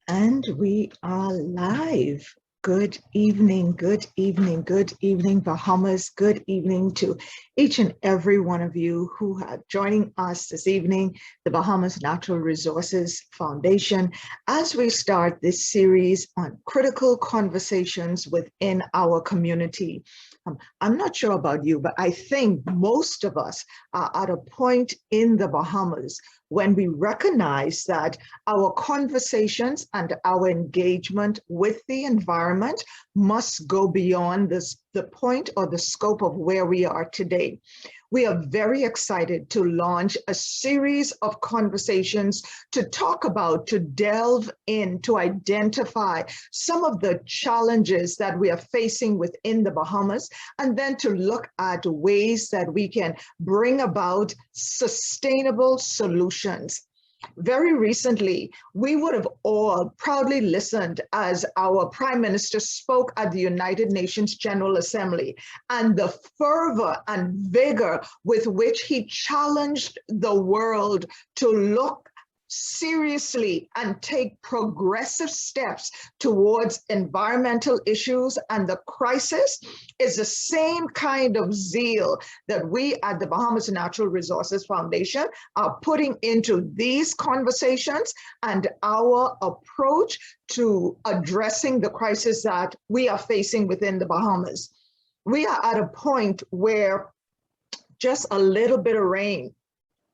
And we are live. Good evening, good evening, good evening, Bahamas. Good evening to each and every one of you who are joining us this evening, the Bahamas Natural Resources Foundation, as we start this series on critical conversations within our community. I'm not sure about you, but I think most of us are at a point in the Bahamas when we recognize that our conversations and our engagement with the environment must go beyond the point or the scope of where we are today. We are very excited to launch a series of conversations to talk about, to delve in, to identify some of the challenges that we are facing within the Bahamas, and then to look at ways that we can bring about sustainable solutions. Very recently, we would have all proudly listened as our Prime Minister spoke at the United Nations General Assembly, and the fervor and vigor with which he challenged the world to look seriously and take progressive steps towards environmental issues and the crisis is the same kind of zeal that we at the Bahamas Natural Resources Foundation are putting into these conversations and our approach to addressing the crisis that we are facing within the Bahamas. We are at a point where just a little bit of rain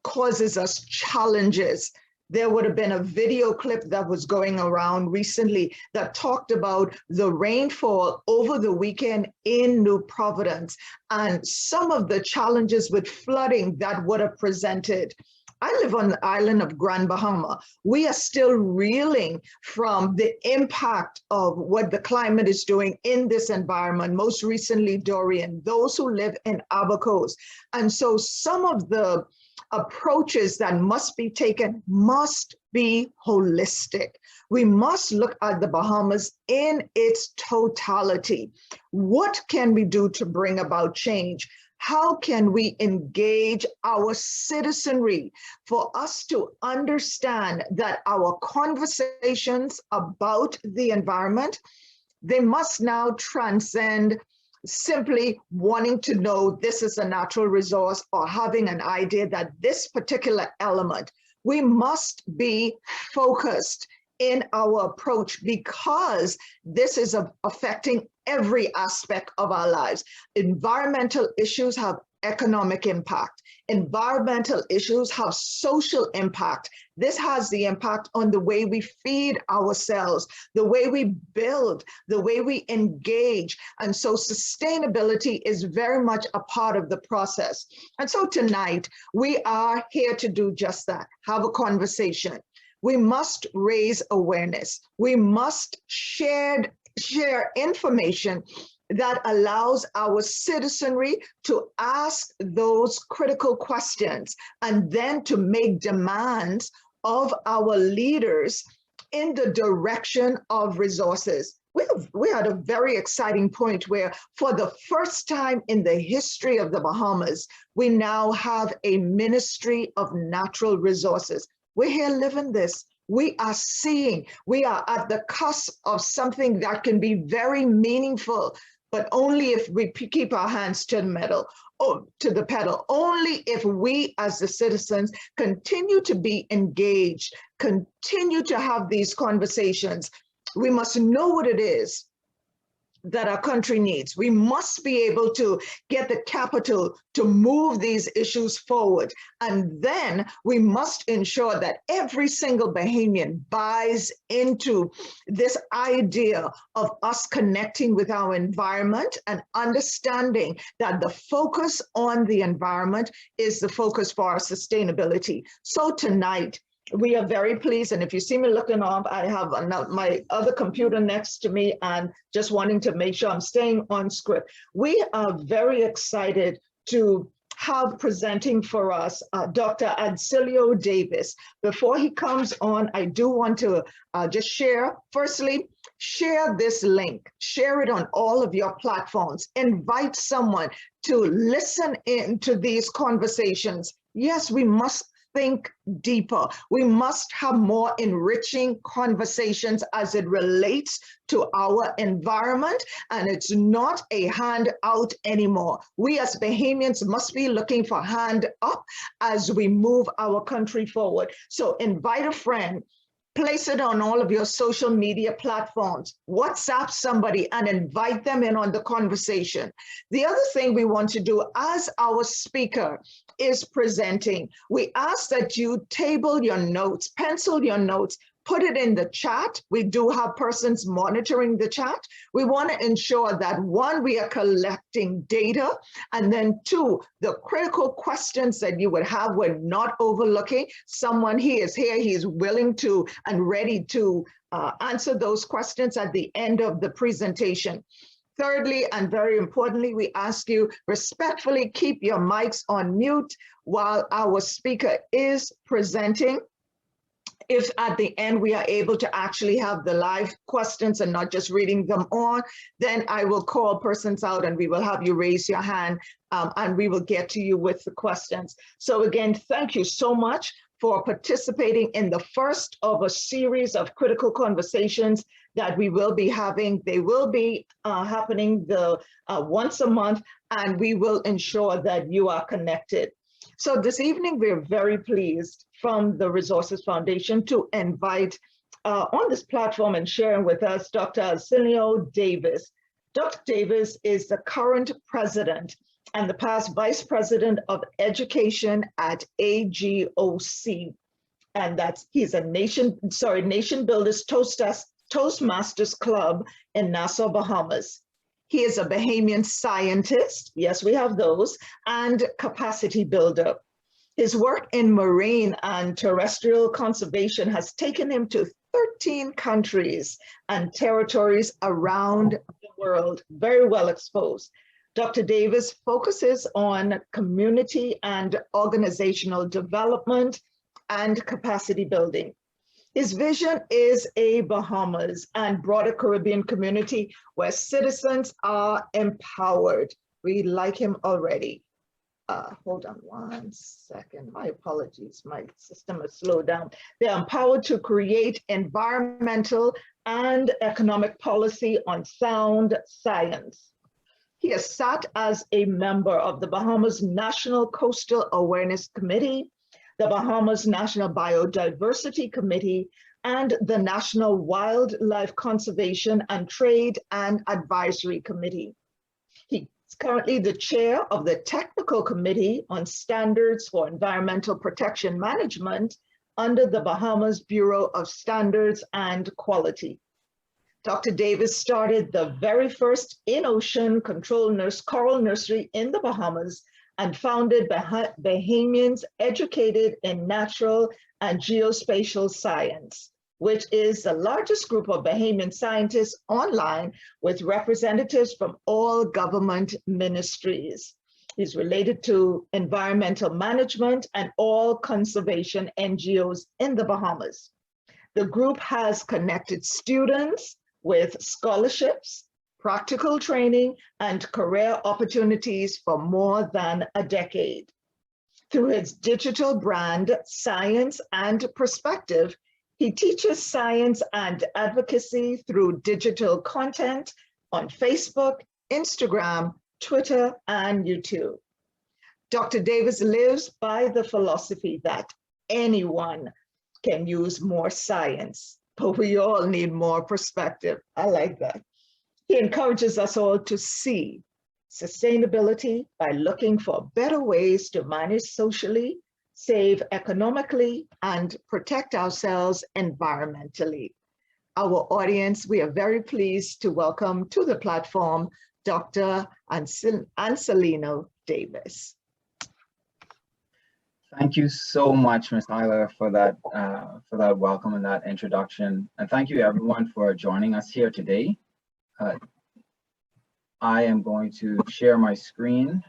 causes us challenges. There would have been a video clip that was going around recently that talked about the rainfall over the weekend in New Providence and some of the challenges with flooding that would have presented. I live on the island of Grand Bahama. We are still reeling from the impact of what the climate is doing in this environment, most recently Dorian, those who live in Abaco. And so some of the approaches that must be taken must be holistic. We must look at the Bahamas in its totality. What can we do to bring about change? How can we engage our citizenry for us to understand that our conversations about the environment, they must now transcend simply wanting to know this is a natural resource or having an idea that this particular element. We must be focused in our approach because this is affecting every aspect of our lives. Environmental issues have economic impact. Environmental issues have social impact. This has the impact on the way we feed ourselves, the way we build, the way we engage. And so sustainability is very much a part of the process. And so tonight, we are here to do just that, have a conversation. We must raise awareness. We must share information that allows our citizenry to ask those critical questions and then to make demands of our leaders in the direction of resources. We're at a very exciting point where for the first time in the history of the Bahamas, we now have a Ministry of Natural Resources. We're here living this. We are seeing, we are at the cusp of something that can be very meaningful, but only if we keep our hands to the pedal, only if we as the citizens continue to be engaged, continue to have these conversations. We must know what it is that our country needs. We must be able to get the capital to move these issues forward. And then we must ensure that every single Bahamian buys into this idea of us connecting with our environment and understanding that the focus on the environment is the focus for our sustainability. So tonight, we are very pleased, and if you see me looking up, I have my other computer next to me and just wanting to make sure I'm staying on script. We are very excited to have presenting for us Dr. Adsilio Davis. Before he comes on, I do want to just share, firstly, share this link, share it on all of your platforms, invite someone to listen in to these conversations. Yes, we must think deeper. We must have more enriching conversations as it relates to our environment, and it's not a handout anymore. We as Bahamians must be looking for hand up as we move our country forward. So invite a friend, place it on all of your social media platforms, WhatsApp somebody and invite them in on the conversation. The other thing we want to do as our speaker is presenting, we ask that you table your notes, pencil your notes, put it in the chat. We do have persons monitoring the chat. We want to ensure that one, we are collecting data, and then two, the critical questions that you would have, we're not overlooking. Someone he is here, he's willing to and ready to answer those questions at the end of the presentation. Thirdly, and very importantly, we ask you respectfully keep your mics on mute while our speaker is presenting. If at the end we are able to actually have the live questions and not just reading them on, then I will call persons out and we will have you raise your hand and we will get to you with the questions. So again, thank you so much for participating in the first of a series of critical conversations that we will be having. They will be happening once a month, and we will ensure that you are connected. So this evening, we're very pleased from the Resources Foundation to invite on this platform and sharing with us Dr. Arsenio Davis. Dr. Davis is the current president and the past vice president of education at AGOC. And he's a Nation Builders Toastmasters Club in Nassau, Bahamas. He is a Bahamian scientist, yes, we have those, and capacity builder. His work in marine and terrestrial conservation has taken him to 13 countries and territories around the world, very well exposed. Dr. Davis focuses on community and organizational development and capacity building. His vision is a Bahamas and broader Caribbean community where citizens are empowered. We like him already. Hold on one second. My apologies. My system has slowed down. They're empowered to create environmental and economic policy on sound science. He has sat as a member of the Bahamas National Coastal Awareness Committee, the Bahamas National Biodiversity Committee, and the National Wildlife Conservation and Trade and Advisory Committee. He's currently the chair of the Technical Committee on Standards for Environmental Protection Management under the Bahamas Bureau of Standards and Quality. Dr. Davis started the very first in-ocean coral nursery in the Bahamas and founded Bahamians Educated in Natural and Geospatial Science, which is the largest group of Bahamian scientists online with representatives from all government ministries. He's related to environmental management and all conservation NGOs in the Bahamas. The group has connected students with scholarships, practical training, and career opportunities for more than a decade. Through his digital brand, Science and Perspective, he teaches science and advocacy through digital content on Facebook, Instagram, Twitter, and YouTube. Dr. Davis lives by the philosophy that anyone can use more science, but we all need more perspective. I like that. He encourages us all to see sustainability by looking for better ways to manage socially, save economically, and protect ourselves environmentally. Our audience, we are very pleased to welcome to the platform Dr. Arsenio Davis. Thank you so much, Ms. Isla, for that welcome and that introduction. And thank you everyone for joining us here today. I am going to share my screen.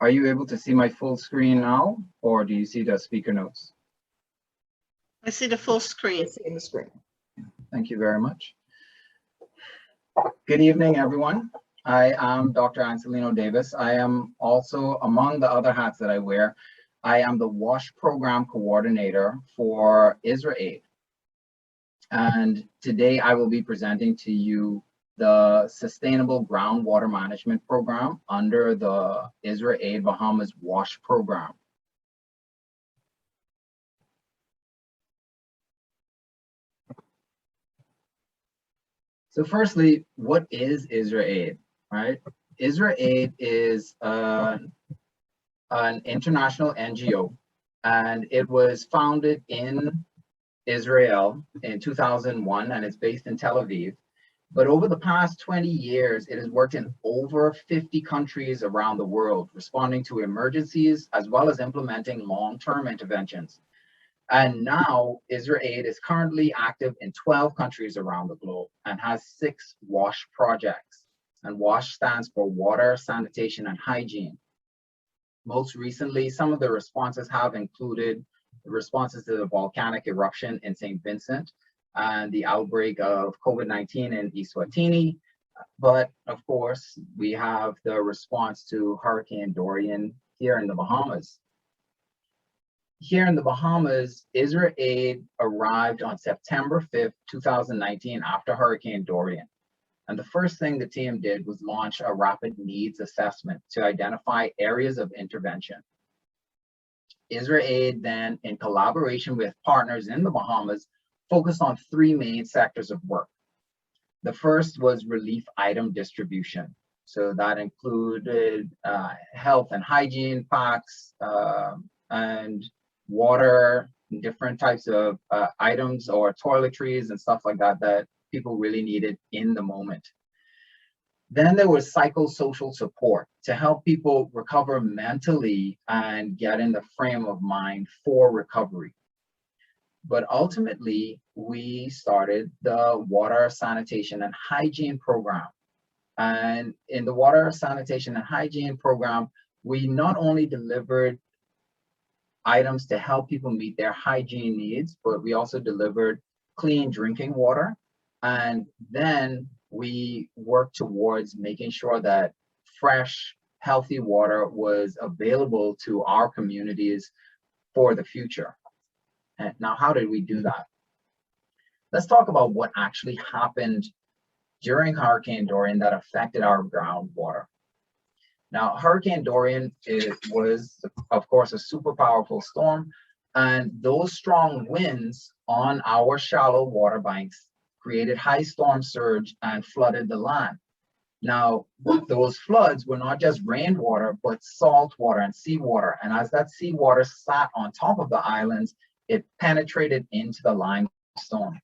Are you able to see my full screen now, or do you see the speaker notes? I see the full screen. In the screen. Thank you very much. Good evening, everyone. I am Dr. Anselino Davis. I am also, among the other hats that I wear, I am the WASH Program Coordinator for IsraAid. And today I will be presenting to you the Sustainable Groundwater Management Program under the IsraAid Bahamas WASH Program. So firstly, what is IsraAid, right? IsraAid is an international NGO, and it was founded in Israel in 2001, and it's based in Tel Aviv. But over the past 20 years, it has worked in over 50 countries around the world, responding to emergencies, as well as implementing long-term interventions. And now IsraAid is currently active in 12 countries around the globe and has 6 WASH projects. And WASH stands for Water, Sanitation and Hygiene. Most recently, some of the responses have included responses to the volcanic eruption in St. Vincent and the outbreak of COVID-19 in Eswatini. But of course, we have the response to Hurricane Dorian here in the Bahamas. Here in the Bahamas, IsraAid arrived on September 5th, 2019 after Hurricane Dorian. And the first thing the team did was launch a rapid needs assessment to identify areas of intervention. IsraAid then, in collaboration with partners in the Bahamas, focused on 3 main sectors of work. The first was relief item distribution. So that included health and hygiene packs and water, different types of items or toiletries and stuff like that that people really needed in the moment. Then there was psychosocial support to help people recover mentally and get in the frame of mind for recovery. But ultimately, we started the Water, Sanitation and Hygiene program. And in the Water, Sanitation and Hygiene program, we not only delivered items to help people meet their hygiene needs, but we also delivered clean drinking water. And then we worked towards making sure that fresh, healthy water was available to our communities for the future. And now, how did we do that? Let's talk about what actually happened during Hurricane Dorian that affected our groundwater. Now, Hurricane Dorian was, of course, a super powerful storm, and those strong winds on our shallow water banks created high storm surge and flooded the land. Now, those floods were not just rainwater, but salt water and seawater. And as that seawater sat on top of the islands, it penetrated into the limestone.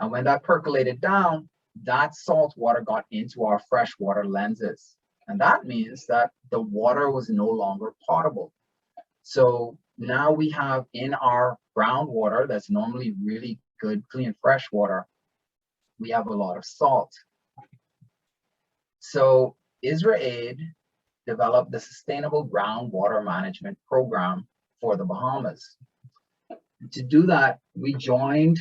And when that percolated down, that salt water got into our freshwater lenses. And that means that the water was no longer potable. So now we have in our groundwater that's normally really good, clean, fresh water, we have a lot of salt. So IsraAid developed the Sustainable Groundwater Management Program for the Bahamas. To do that, we joined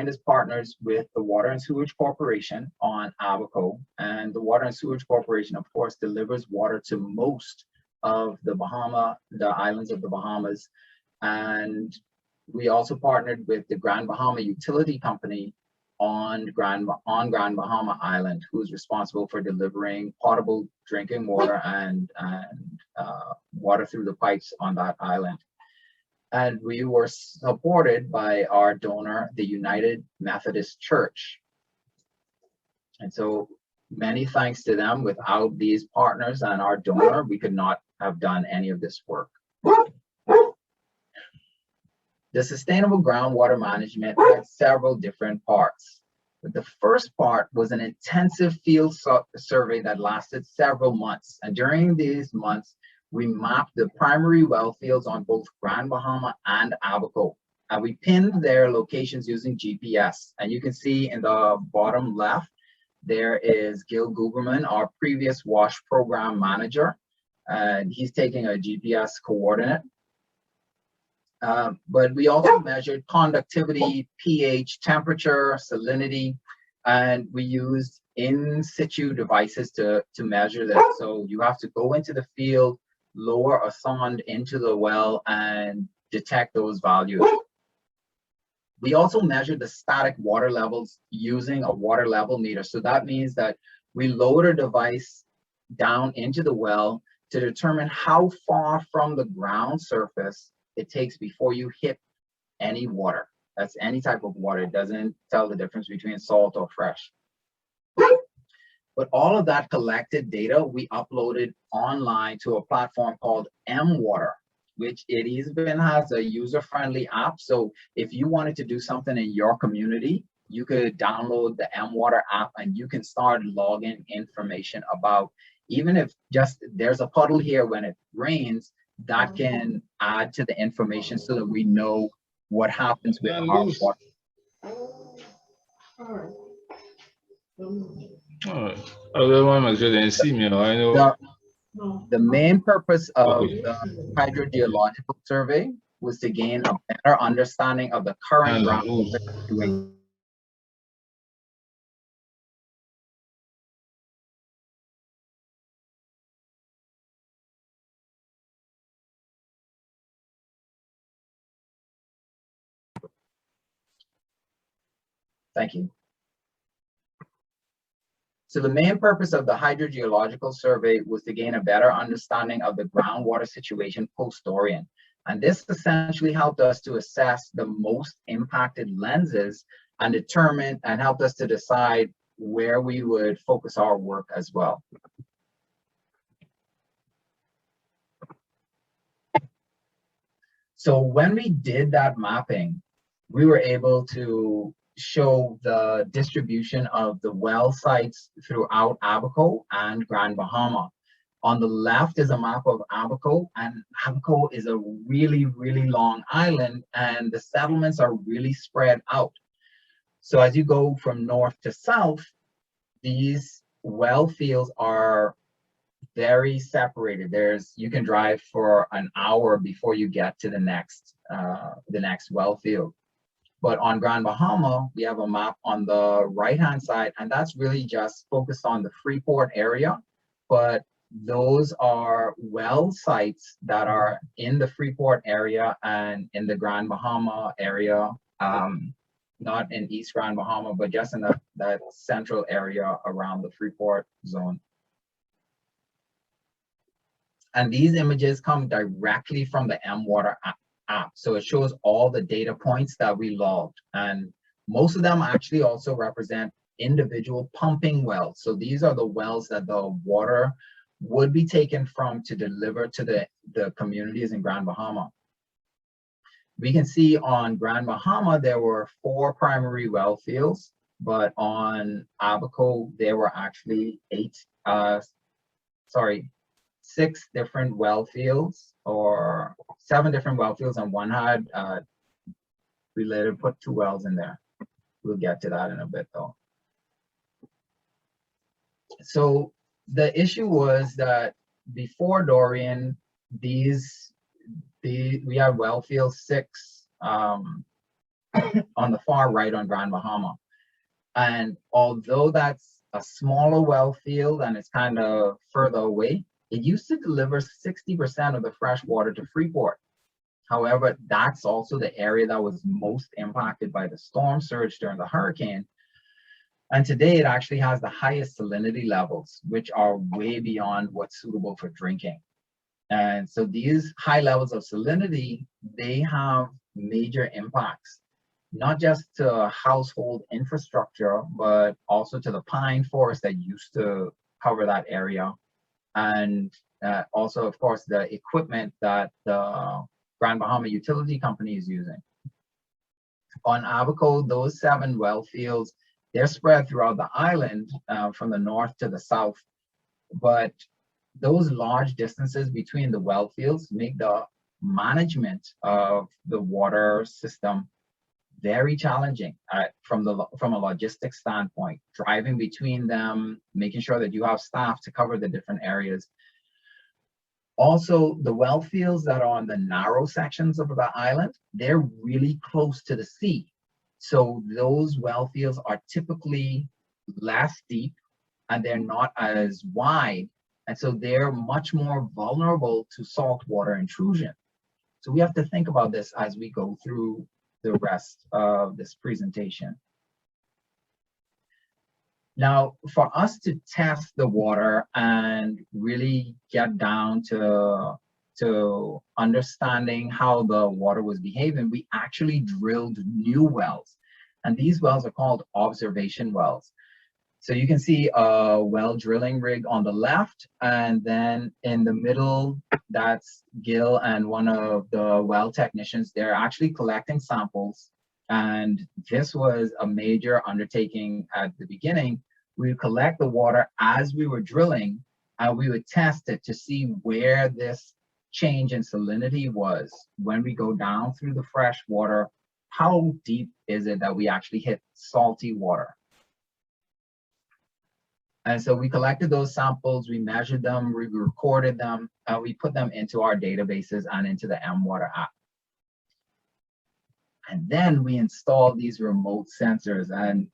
as partners with the Water and Sewage Corporation on Abaco, and the Water and Sewage Corporation, of course, delivers water to most of the islands of the Bahamas. And we also partnered with the Grand Bahama Utility Company on Grand Bahama Island, who's responsible for delivering potable drinking water and water through the pipes on that island. And we were supported by our donor, the United Methodist Church. And so many thanks to them. Without these partners and our donor, we could not have done any of this work. The Sustainable Groundwater Management had several different parts. But the first part was an intensive field survey that lasted several months. And during these months, we mapped the primary well fields on both Grand Bahama and Abaco. And we pinned their locations using GPS. And you can see in the bottom left, there is Gil Guberman, our previous WASH program manager. and he's taking a GPS coordinate. But we also measured conductivity, pH, temperature, salinity, and we used in situ devices to measure this. So you have to go into the field, lower a sonde into the well, and detect those values. We also measured the static water levels using a water level meter. So that means that we load a device down into the well to determine how far from the ground surface it takes before you hit any water. That's any type of water. It doesn't tell the difference between salt or fresh. But all of that collected data, we uploaded online to a platform called mWater, which it even has a user-friendly app. So if you wanted to do something in your community, you could download the mWater app and you can start logging information about, even if just there's a puddle here when it rains, that can add to the information so that we know what happens with our water. The main purpose of the hydrogeological survey was to gain a better understanding of the current groundwater situation. Thank you. So the main purpose of the hydrogeological survey was to gain a better understanding of the groundwater situation post-Dorian. And this essentially helped us to assess the most impacted lenses and determine and helped us to decide where we would focus our work as well. So when we did that mapping, we were able to show the distribution of the well sites throughout Abaco and Grand Bahama. On the left is a map of Abaco, and Abaco is a really, really long island, and the settlements are really spread out. So as you go from north to south, these well fields are very separated. You can drive for an hour before you get to the next well field. But on Grand Bahama, we have a map on the right-hand side, and that's really just focused on the Freeport area. But those are well sites that are in the Freeport area and in the Grand Bahama area, not in East Grand Bahama, but just in that central area around the Freeport zone. And these images come directly from the mWater app. So it shows all the data points that we logged, and most of them actually also represent individual pumping wells. So these are the wells that the water would be taken from to deliver to the communities in Grand Bahama. We can see on Grand Bahama there were 4 primary well fields, but on Abaco there were actually 6 different well fields, or 7 different well fields, and one had we later put 2 wells in there. We'll get to that in a bit though. So the issue was that before Dorian, we had well field 6 on the far right on Grand Bahama, and although that's a smaller well field and it's kind of further away, it used to deliver 60% of the fresh water to Freeport. However, that's also the area that was most impacted by the storm surge during the hurricane. And today it actually has the highest salinity levels, which are way beyond what's suitable for drinking. And so these high levels of salinity, they have major impacts, not just to household infrastructure, but also to the pine forest that used to cover that area. And also, of course, the equipment that the Grand Bahama Utility Company is using. On Abaco, those 7 well fields, they're spread throughout the island from the north to the south. But those large distances between the well fields make the management of the water system very challenging from a logistics standpoint, driving between them, making sure that you have staff to cover the different areas. Also, the well fields that are on the narrow sections of the island, they're really close to the sea. So those well fields are typically less deep and they're not as wide. And so they're much more vulnerable to saltwater intrusion. So we have to think about this as we go through the rest of this presentation. Now, for us to test the water and really get down to understanding how the water was behaving, we actually drilled new wells. And these wells are called observation wells. So you can see a well drilling rig on the left, and then in the middle, that's Gil and one of the well technicians. They're actually collecting samples. And this was a major undertaking at the beginning. We would collect the water as we were drilling, and we would test it to see where this change in salinity was. When we go down through the fresh water, how deep is it that we actually hit salty water? And so we collected those samples, we measured them, we recorded them, and we put them into our databases and into the mWater app. And then we installed these remote sensors. And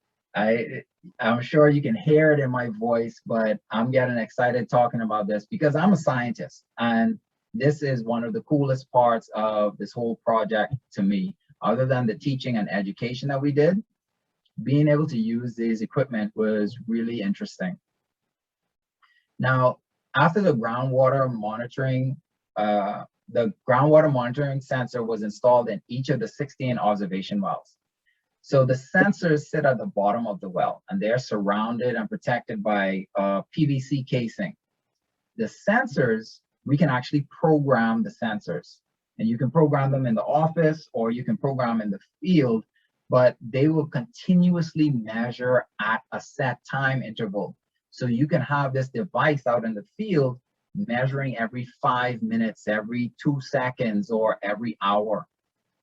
I'm sure you can hear it in my voice, but I'm getting excited talking about this because I'm a scientist. And this is one of the coolest parts of this whole project to me, other than the teaching and education that we did. Being able to use these equipment was really interesting. Now, after the groundwater monitoring, sensor was installed in each of the 16 observation wells. So the sensors sit at the bottom of the well, and they're surrounded and protected by PVC casing. The sensors, we can actually program the sensors, and you can program them in the office or you can program in the field, but they will continuously measure at a set time interval. So you can have this device out in the field measuring every 5 minutes, every 2 seconds, or every hour.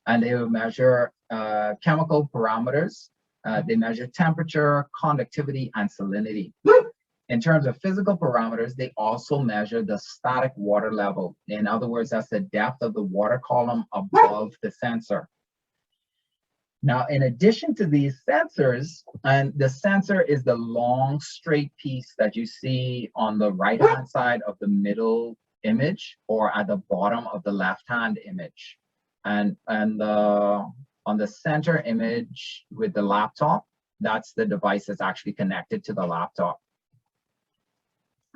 And they will measure chemical parameters. They measure temperature, conductivity, and salinity. In terms of physical parameters, they also measure the static water level. In other words, that's the depth of the water column above the sensor. Now, in addition to these sensors, and the sensor is the long straight piece that you see on the right-hand side of the middle image or at the bottom of the left-hand image. And on the center image with the laptop, that's the device that's actually connected to the laptop.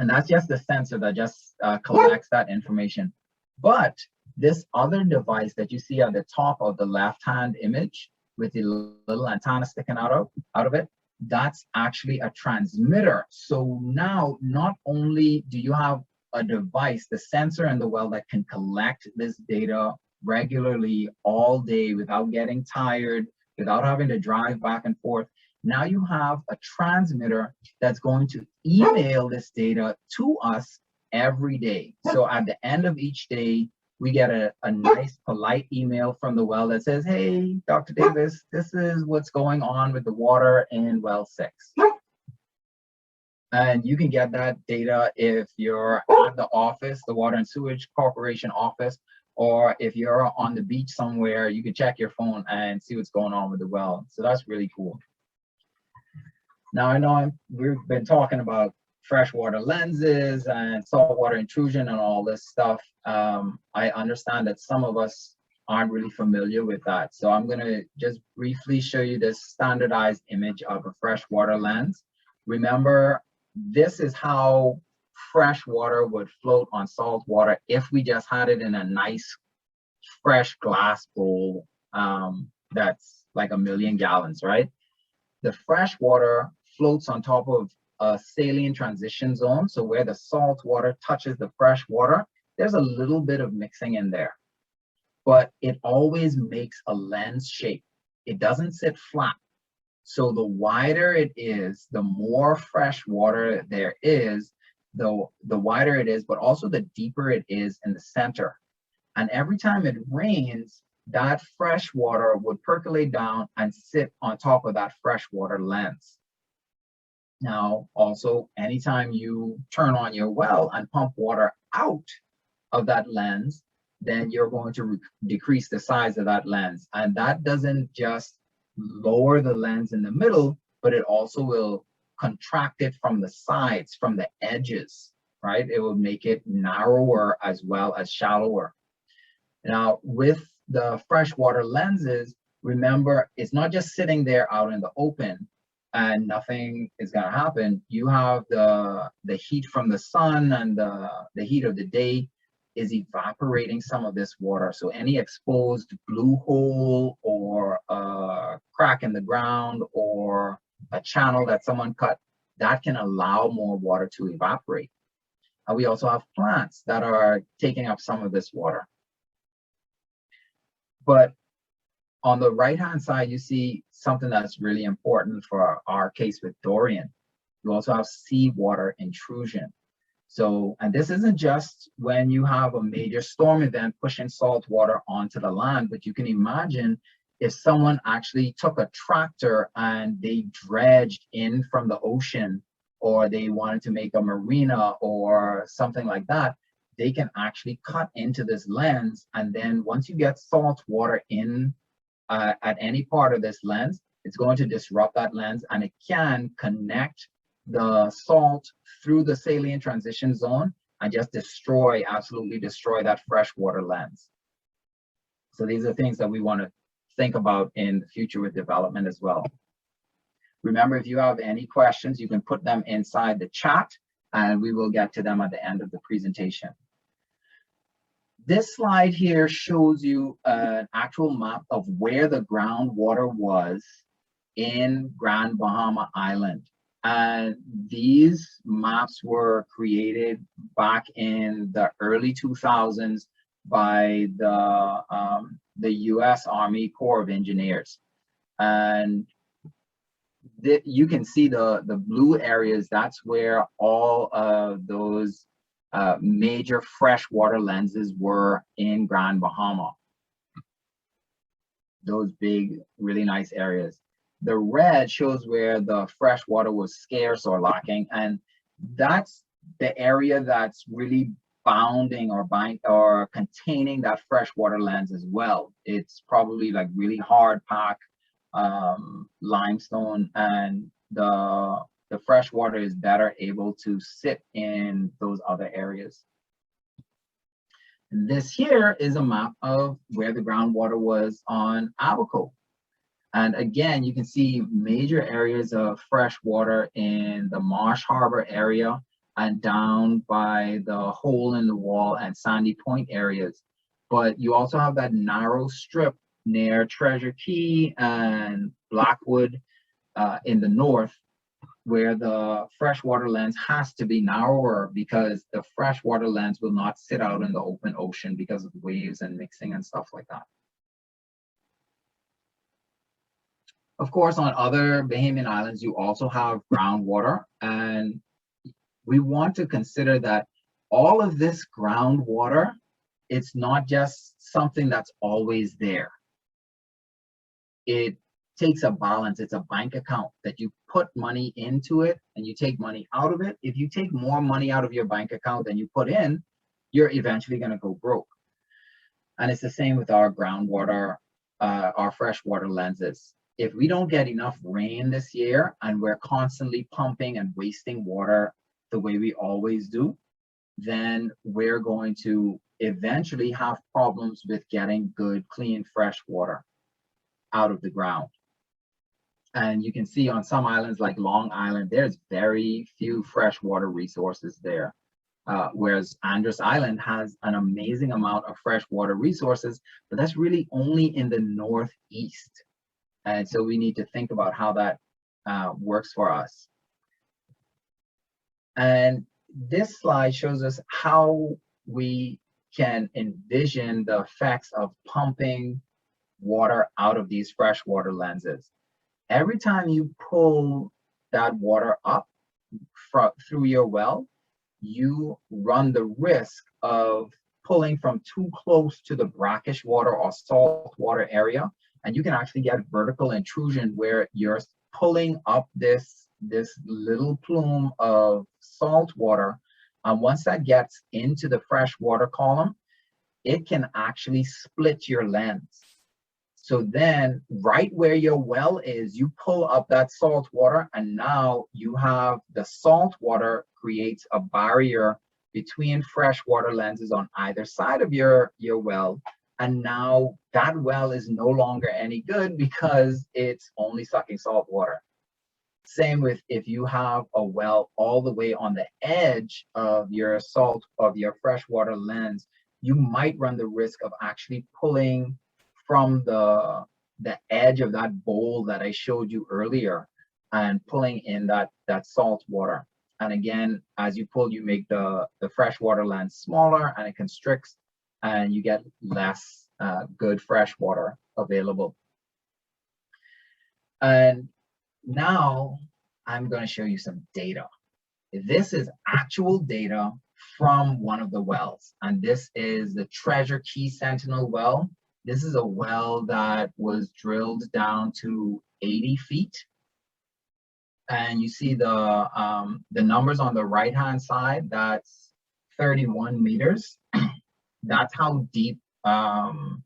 And that's just the sensor that just collects that information. But this other device that you see at the top of the left-hand image with the little antenna sticking out of it, that's actually a transmitter. So now, not only do you have a device, the sensor in the well that can collect this data regularly all day without getting tired, without having to drive back and forth, now you have a transmitter that's going to email this data to us every day. So at the end of each day, we get a nice, polite email from the well that says, hey, Dr. Davis, this is what's going on with the water in well 6. And you can get that data if you're at the office, the Water and Sewage Corporation office, or if you're on the beach somewhere, you can check your phone and see what's going on with the well. So that's really cool. Now, I know we've been talking about freshwater lenses and saltwater intrusion and all this stuff. I understand that some of us aren't really familiar with that. So I'm gonna just briefly show you this standardized image of a freshwater lens. Remember, this is how fresh water would float on salt water if we just had it in a nice, fresh glass bowl that's like 1,000,000 gallons, right? The fresh water floats on top of a saline transition zone. So where the salt water touches the fresh water, there's a little bit of mixing in there, but it always makes a lens shape. It doesn't sit flat. So the wider it is, the more fresh water there is, the wider it is, but also the deeper it is in the center. And every time it rains, that fresh water would percolate down and sit on top of that freshwater lens. Now, also, anytime you turn on your well and pump water out, of that lens, then you're going to decrease the size of that lens. And that doesn't just lower the lens in the middle, but it also will contract it from the sides, from the edges, right? It will make it narrower as well as shallower. Now, with the freshwater lenses, remember, it's not just sitting there out in the open and nothing is going to happen. You have the heat from the sun, and the heat of the day is evaporating some of this water. So any exposed blue hole or a crack in the ground or a channel that someone cut, that can allow more water to evaporate. And we also have plants that are taking up some of this water. But on the right-hand side, you see something that's really important for our case with Dorian. You also have seawater intrusion. So, and this isn't just when you have a major storm event pushing salt water onto the land, but you can imagine if someone actually took a tractor and they dredged in from the ocean, or they wanted to make a marina or something like that, they can actually cut into this lens. And then once you get salt water in at any part of this lens, it's going to disrupt that lens, and it can connect the salt through the saline transition zone and just destroy, absolutely destroy that freshwater lens. So these are things that we want to think about in the future with development as well. Remember, if you have any questions, you can put them inside the chat and we will get to them at the end of the presentation. This slide here shows you an actual map of where the groundwater was in Grand Bahama Island. And these maps were created back in the early 2000s by the US Army Corps of Engineers. And you can see the blue areas, that's where all of those major freshwater lenses were in Grand Bahama. Those big, really nice areas. The red shows where the fresh water was scarce or lacking, and that's the area that's really bounding or containing that freshwater lens as well. It's probably like really hard pack limestone, and the fresh water is better able to sit in those other areas. And this here is a map of where the groundwater was on Abaco. And again, you can see major areas of fresh water in the Marsh Harbor area and down by the hole in the wall and Sandy Point areas. But you also have that narrow strip near Treasure Key and Blackwood in the north, where the freshwater lens has to be narrower because the freshwater lens will not sit out in the open ocean because of waves and mixing and stuff like that. Of course, on other Bahamian islands, you also have groundwater, and we want to consider that all of this groundwater, it's not just something that's always there. It takes a balance. It's a bank account that you put money into it and you take money out of it. If you take more money out of your bank account than you put in, you're eventually going to go broke. And it's the same with our groundwater, our freshwater lenses. If we don't get enough rain this year and we're constantly pumping and wasting water the way we always do, then we're going to eventually have problems with getting good, clean, fresh water out of the ground. And you can see on some islands like Long Island, there's very few freshwater resources there. Whereas Andros Island has an amazing amount of freshwater resources, but that's really only in the northeast. And so we need to think about how that works for us. And this slide shows us how we can envision the effects of pumping water out of these freshwater lenses. Every time you pull that water up through your well, you run the risk of pulling from too close to the brackish water or salt water area, and you can actually get vertical intrusion where you're pulling up this little plume of salt water, And once that gets into the freshwater column, it can actually split your lens. So then right where your well is, you pull up that salt water, and now you have the salt water creates a barrier between freshwater lenses on either side of your well. And now that well is no longer any good because it's only sucking salt water. Same with if you have a well all the way on the edge of your freshwater lens, you might run the risk of actually pulling from the edge of that bowl that I showed you earlier and pulling in that salt water. And again, as you pull, you make the freshwater lens smaller and it constricts, and you get less good fresh water available. And now I'm going to show you some data. This is actual data from one of the wells, and this is the Treasure Key Sentinel well. This is a well that was drilled down to 80 feet. And you see the numbers on the right-hand side, that's 31 meters. That's how deep the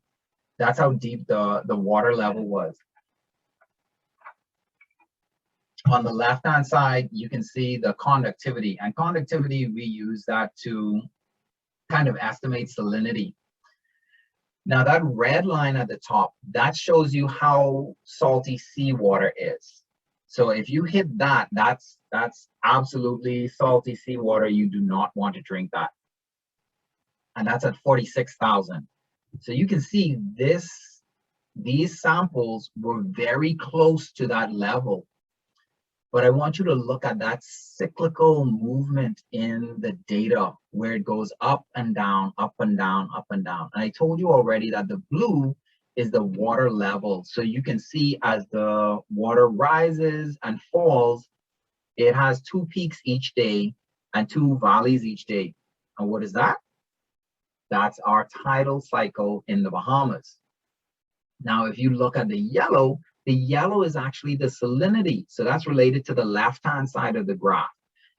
water level was. On the left-hand side, you can see the conductivity. And conductivity, we use that to kind of estimate salinity. Now that red line at the top, that shows you how salty seawater is. So if you hit that, that's absolutely salty seawater. You do not want to drink that. And that's at 46,000. So you can see these samples were very close to that level. But I want you to look at that cyclical movement in the data where it goes up and down, up and down, up and down. And I told you already that the blue is the water level. So you can see as the water rises and falls, it has 2 peaks each day and 2 valleys each day. And what is that? That's our tidal cycle in the Bahamas. Now, if you look at the yellow is actually the salinity. So that's related to the left-hand side of the graph.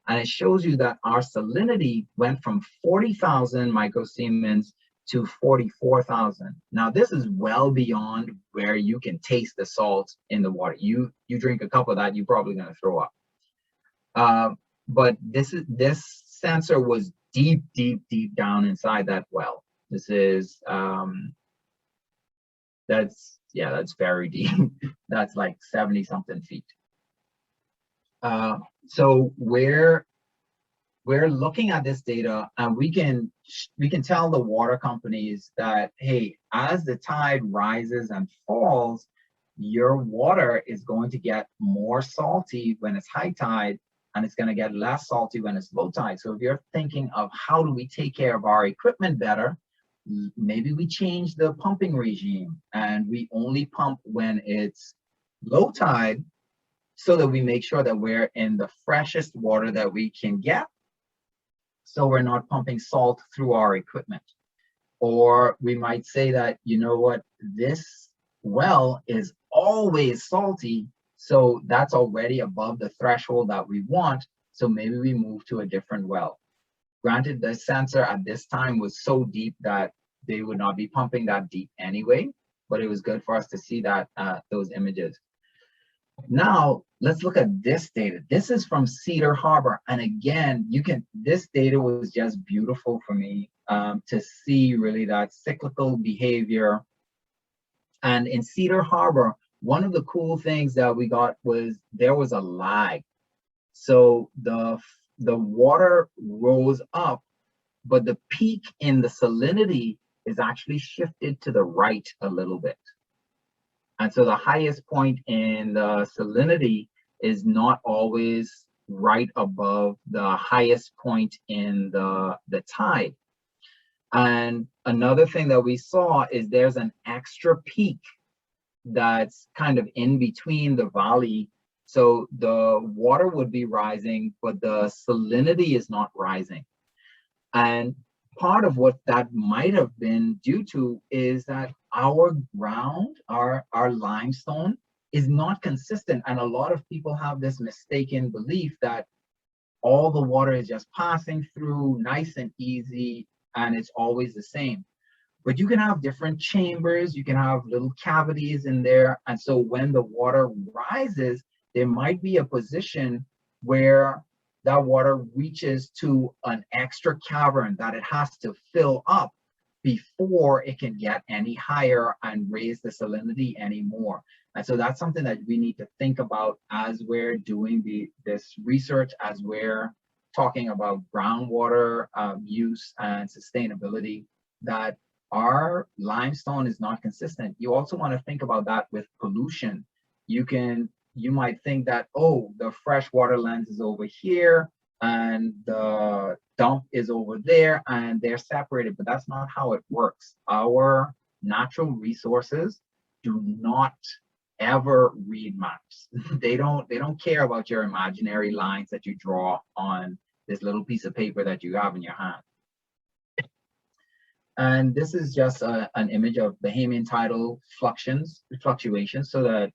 And it shows you that our salinity went from 40,000 microsiemens to 44,000. Now, this is well beyond where you can taste the salt in the water. You drink a cup of that, you're probably going to throw up. But this sensor was deep down inside that well. This is that's very deep. That's like 70 something feet. So we're looking at this data, and we can tell the water companies that, hey, as the tide rises and falls, your water is going to get more salty when it's high tide, and it's going to get less salty when it's low tide. So if you're thinking of how do we take care of our equipment better, maybe we change the pumping regime and we only pump when it's low tide, so that we make sure that we're in the freshest water that we can get, so we're not pumping salt through our equipment. Or we might say that, you know what, this well is always salty, so that's already above the threshold that we want, so maybe we move to a different well. Granted, the sensor at this time was so deep that they would not be pumping that deep anyway, but it was good for us to see that those images. Now, let's look at this data. This is from Cedar Harbor. And again, this data was just beautiful for me to see really that cyclical behavior. And in Cedar Harbor, one of the cool things that we got was there was a lag. So the water rose up, but the peak in the salinity is actually shifted to the right a little bit. And so the highest point in the salinity is not always right above the highest point in the tide. And another thing that we saw is there's an extra peak that's kind of in between the valley. So the water would be rising, but the salinity is not rising. And part of what that might have been due to is that our ground, our limestone is not consistent. And a lot of people have this mistaken belief that all the water is just passing through nice and easy, and it's always the same. But you can have different chambers, you can have little cavities in there. And so when the water rises, there might be a position where that water reaches to an extra cavern that it has to fill up before it can get any higher and raise the salinity anymore. And so that's something that we need to think about as we're doing this research, as we're talking about groundwater use and sustainability, that our limestone is not consistent. You also want to think about that with pollution. You might think that, oh, the freshwater lens is over here and the dump is over there and they're separated, but that's not how it works. Our natural resources do not ever read maps. They don't care about your imaginary lines that you draw on this little piece of paper that you have in your hand. And this is just an image of Bahamian tidal fluctuations, so that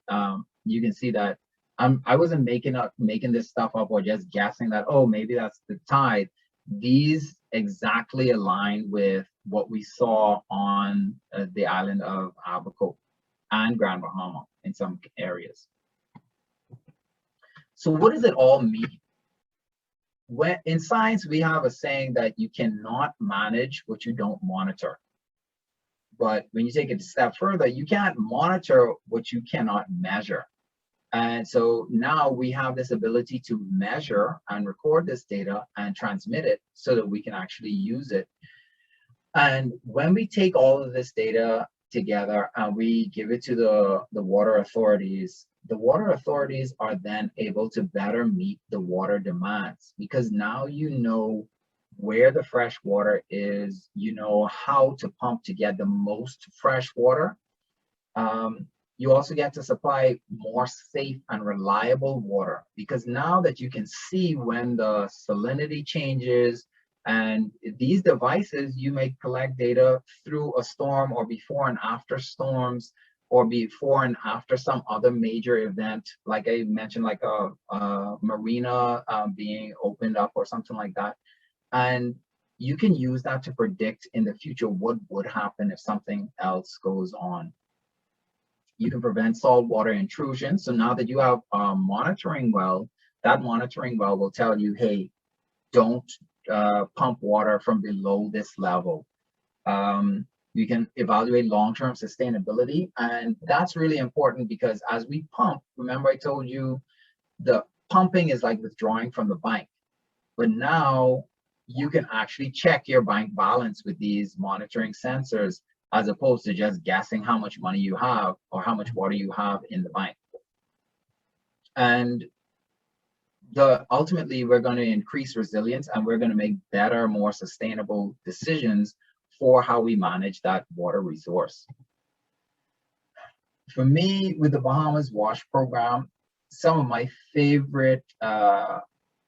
you can see that I wasn't making this stuff up or just guessing that, oh, maybe that's the tide. These exactly align with what we saw on the island of Abaco and Grand Bahama in some areas. So what does it all mean? In science, we have a saying that you cannot manage what you don't monitor. But when you take it a step further, you can't monitor what you cannot measure. And so now we have this ability to measure and record this data and transmit it so that we can actually use it. And when we take all of this data together and we give it to the water authorities, the water authorities are then able to better meet the water demands, because now you know where the fresh water is, you know how to pump to get the most fresh water. You also get to supply more safe and reliable water, because now that you can see when the salinity changes, and these devices, you may collect data through a storm or before and after storms, or before and after some other major event, like I mentioned, like a marina being opened up or something like that. And you can use that to predict in the future what would happen if something else goes on. You can prevent saltwater intrusion. So now that you have a monitoring well, that monitoring well will tell you, hey, don't pump water from below this level. You can evaluate long-term sustainability, and that's really important, because as we pump, remember I told you the pumping is like withdrawing from the bank, but now you can actually check your bank balance with these monitoring sensors, as opposed to just guessing how much money you have or how much water you have in the bank. And ultimately, we're going to increase resilience, and we're going to make better, more sustainable decisions for how we manage that water resource. For me, with the Bahamas WASH program, some of my favorite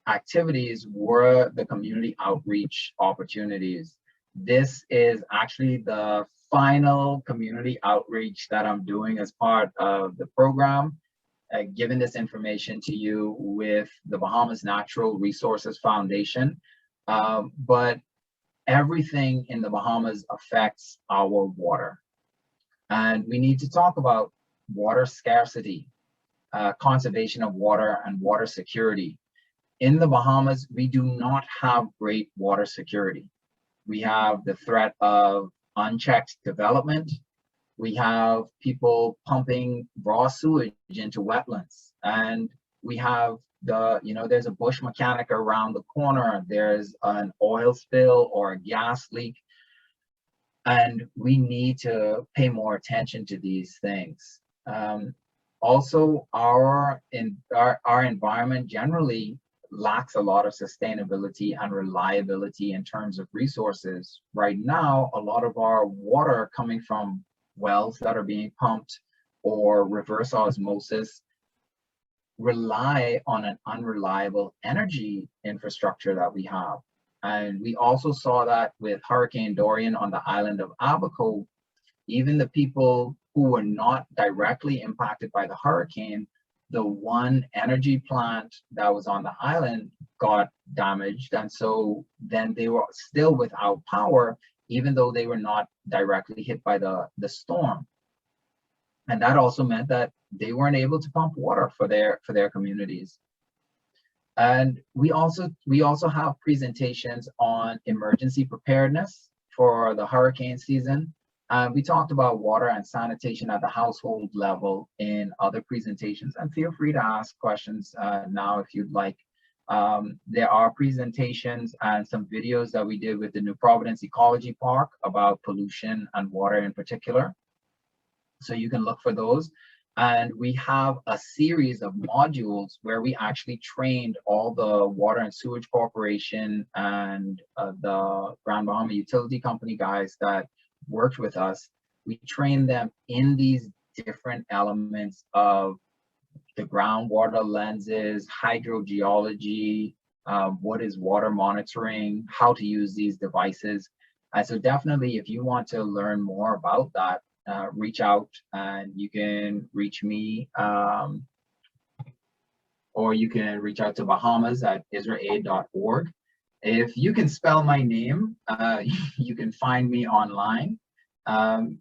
activities were the community outreach opportunities. This is actually the final community outreach that I'm doing as part of the program, giving this information to you with the Bahamas Natural Resources Foundation. But everything in the Bahamas affects our water. And we need to talk about water scarcity, conservation of water, and water security. In the Bahamas, we do not have great water security. We have the threat of unchecked development. We have people pumping raw sewage into wetlands. And we have there's a bush mechanic around the corner, there's an oil spill or a gas leak. And we need to pay more attention to these things. Also, our environment generally lacks a lot of sustainability and reliability in terms of resources. Right now, a lot of our water coming from wells that are being pumped or reverse osmosis rely on an unreliable energy infrastructure that we have. And we also saw that with Hurricane Dorian on the island of Abaco. Even the people who were not directly impacted by the hurricane, the one energy plant that was on the island got damaged. And so then they were still without power, even though they were not directly hit by the storm. And that also meant that they weren't able to pump water for their communities. And we also have presentations on emergency preparedness for the hurricane season. We talked about water and sanitation at the household level in other presentations, and feel free to ask questions now if you'd like. There are presentations and some videos that we did with the New Providence Ecology Park about pollution and water in particular. So you can look for those. And we have a series of modules where we actually trained all the Water and Sewage Corporation and the Grand Bahama Utility Company guys that worked with us. We trained them in these different elements of the groundwater lenses, hydrogeology, what is water monitoring, how to use these devices. And so definitely, if you want to learn more about that, reach out, and you can reach me, or you can reach out to Bahamas at IsraAid.org. If you can spell my name, you can find me online.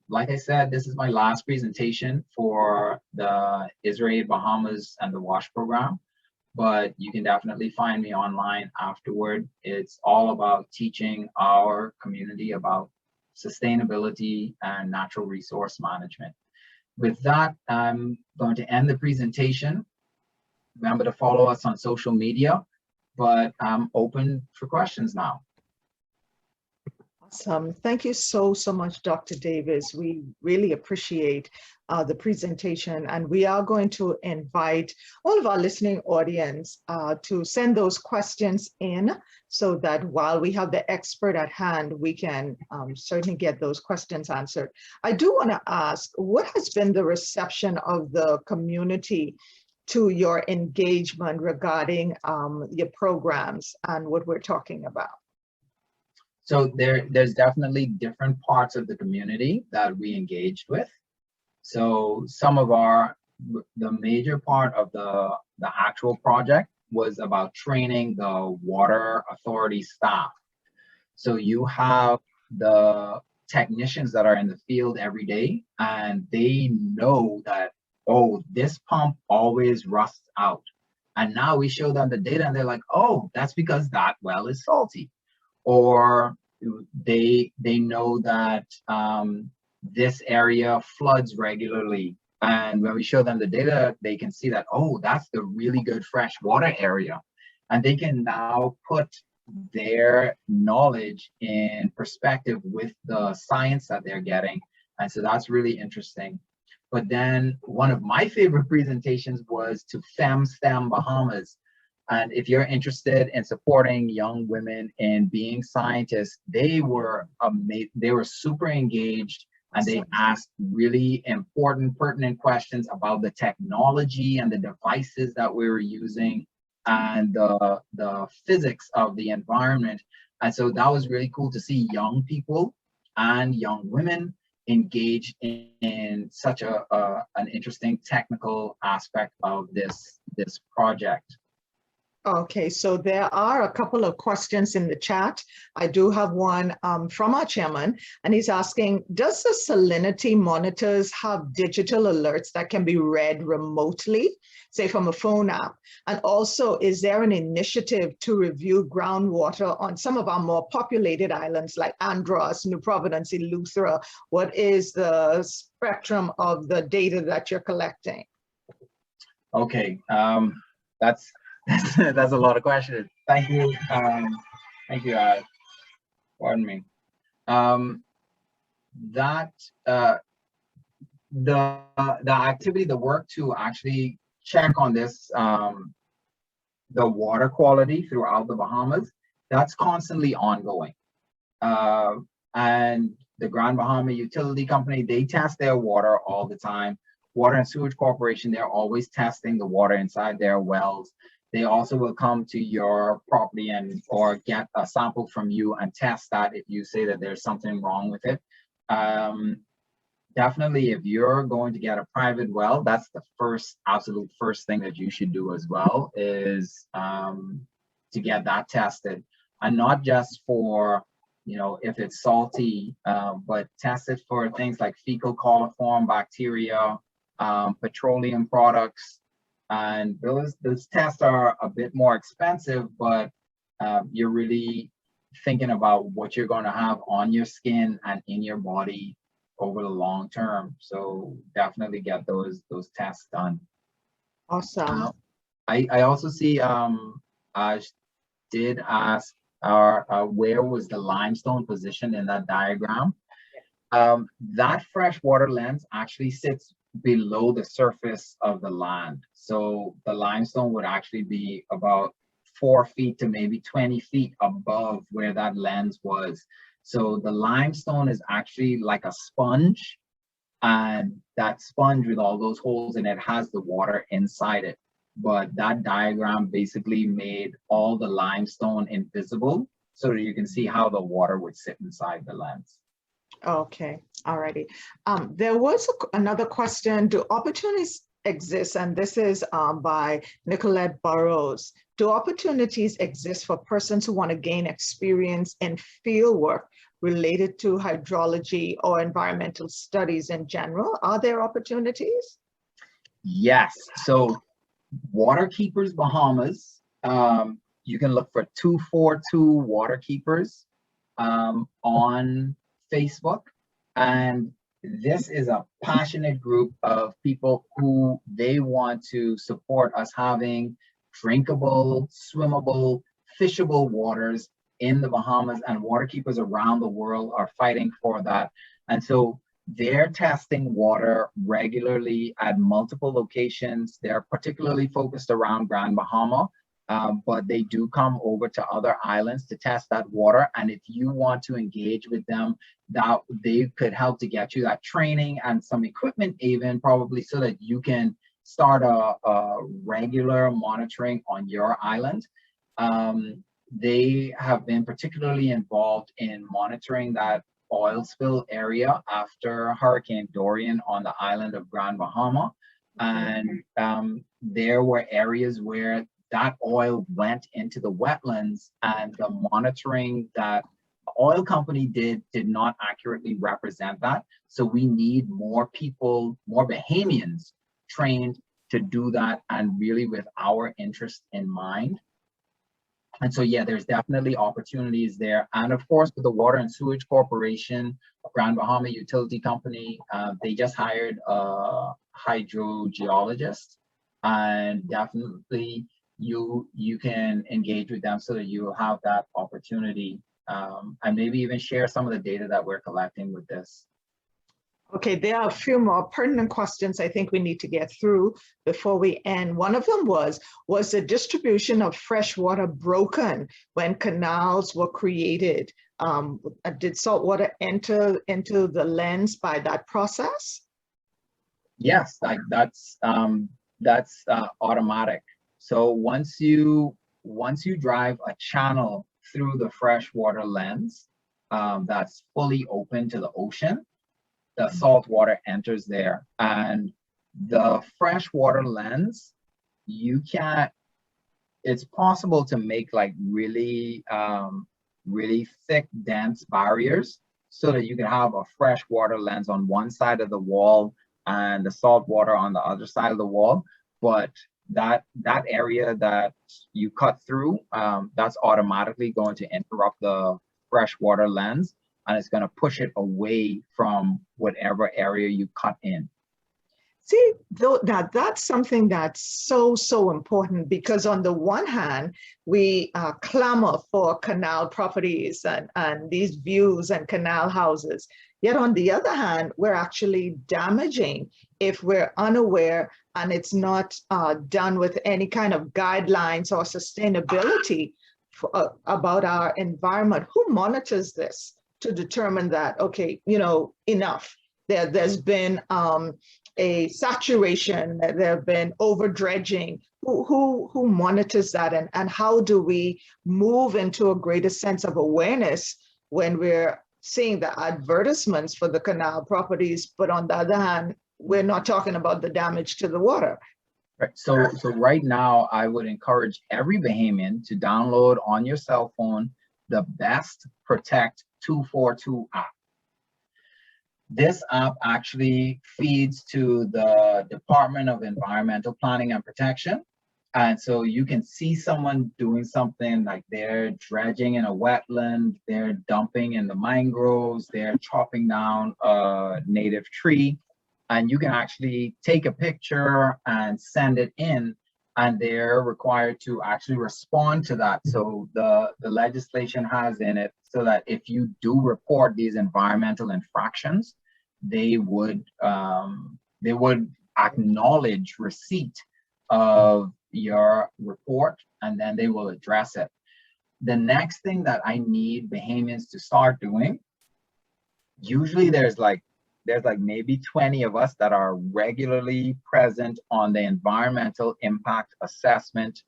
Like I said, this is my last presentation for the IsraAid Bahamas and the WASH program, but you can definitely find me online afterward. It's all about teaching our community about sustainability and natural resource management. With that, I'm going to end the presentation. Remember to follow us on social media, but I'm open for questions now. Awesome. Thank you so much, Dr. Davis. We really appreciate the presentation, and we are going to invite all of our listening audience to send those questions in, so that while we have the expert at hand, we can certainly get those questions answered. I do want to ask, what has been the reception of the community to your engagement regarding your programs and what we're talking about? So there's definitely different parts of the community that we engaged with. So some of the major part of the actual project was about training the water authority staff. So you have the technicians that are in the field every day, and they know that, oh, this pump always rusts out. And now we show them the data and they're like, oh, that's because that well is salty. Or they know that this area floods regularly. And when we show them the data, they can see that, oh, that's the really good fresh water area. And they can now put their knowledge in perspective with the science that they're getting. And so that's really interesting. But then one of my favorite presentations was to FemSTEM Bahamas. And if you're interested in supporting young women in being scientists, they were super engaged, and they asked really important, pertinent questions about the technology and the devices that we were using and the physics of the environment. And so that was really cool to see young people and young women engaged in such an interesting technical aspect of this project. Okay, so there are a couple of questions in the chat. I do have one from our chairman, and he's asking, does the salinity monitors have digital alerts that can be read remotely, say from a phone app? And also, is there an initiative to review groundwater on some of our more populated islands like Andros, New Providence, Eleuthera? What is the spectrum of the data that you're collecting? Okay, that's a lot of questions. Thank you. Thank you. Pardon me. The activity, the work to actually check on this, the water quality throughout the Bahamas, that's constantly ongoing. And the Grand Bahama Utility Company, they test their water all the time. Water and Sewage Corporation, they're always testing the water inside their wells. They also will come to your property or get a sample from you and test that if you say that there's something wrong with it. definitely, if you're going to get a private well, that's the absolute first thing that you should do as well, is to get that tested. And not just for, if it's salty, but test it for things like fecal coliform bacteria, petroleum products. And those tests are a bit more expensive, but you're really thinking about what you're going to have on your skin and in your body over the long term. So definitely get those tests done. Awesome. I also see I did ask where was the limestone positioned in that diagram. That freshwater lens actually sits below the surface of the land. So the limestone would actually be about 4 feet to maybe 20 feet above where that lens was. So the limestone is actually like a sponge, and that sponge with all those holes in it has the water inside it. But that diagram basically made all the limestone invisible so that you can see how the water would sit inside the lens. Okay, alrighty. There was another question. Do opportunities exist? And this is by Nicolette Burrows. Do opportunities exist for persons who want to gain experience in field work related to hydrology or environmental studies in general? Are there opportunities? Yes. So Waterkeepers Bahamas, you can look for 242 Waterkeepers on Facebook. And this is a passionate group of people who they want to support us having drinkable, swimmable, fishable waters in the Bahamas, and waterkeepers around the world are fighting for that. And so they're testing water regularly at multiple locations. They're particularly focused around Grand Bahama, but they do come over to other islands to test that water. And if you want to engage with them, that they could help to get you that training and some equipment even, probably, so that you can start a regular monitoring on your island. They have been particularly involved in monitoring that oil spill area after Hurricane Dorian on the island of Grand Bahama. And there were areas where that oil went into the wetlands, and the monitoring that the oil company did not accurately represent that. So we need more people, more Bahamians trained to do that, and really with our interest in mind. And so, yeah, there's definitely opportunities there. And of course, with the Water and Sewage Corporation, Grand Bahama Utility Company, they just hired a hydrogeologist, and definitely you can engage with them so that you will have that opportunity, and maybe even share some of the data that we're collecting with this. Okay, there are a few more pertinent questions I think we need to get through before we end. One of them was the distribution of fresh water broken when canals were created? Did salt water enter into the lens by that process? Yes, that's automatic. So once you drive a channel through the freshwater lens that's fully open to the ocean, the salt water enters there. And the freshwater lens, it's possible to make like really thick, dense barriers so that you can have a freshwater lens on one side of the wall and the salt water on the other side of the wall. But that area that you cut through, that's automatically going to interrupt the freshwater lens, and it's going to push it away from whatever area you cut in. See, that's something that's so important, because on the one hand, we clamor for canal properties and these views and canal houses. Yet on the other hand, we're actually damaging if we're unaware and it's not done with any kind of guidelines or sustainability about our environment. Who monitors this to determine that, okay, enough? There's been a saturation, there have been over dredging. Who monitors that, and how do we move into a greater sense of awareness when we're seeing the advertisements for the canal properties, but on the other hand, we're not talking about the damage to the water. Right. So right now, I would encourage every Bahamian to download on your cell phone the Best Protect 242 app. This app actually feeds to the Department of Environmental Planning and Protection. And so you can see someone doing something like they're dredging in a wetland, they're dumping in the mangroves, they're chopping down a native tree, and you can actually take a picture and send it in, and they're required to actually respond to that. So the legislation has in it so that if you do report these environmental infractions, they would acknowledge receipt of your report, and then they will address it. The next thing that I need Bahamians to start doing, usually there's like maybe 20 of us that are regularly present on the environmental impact assessment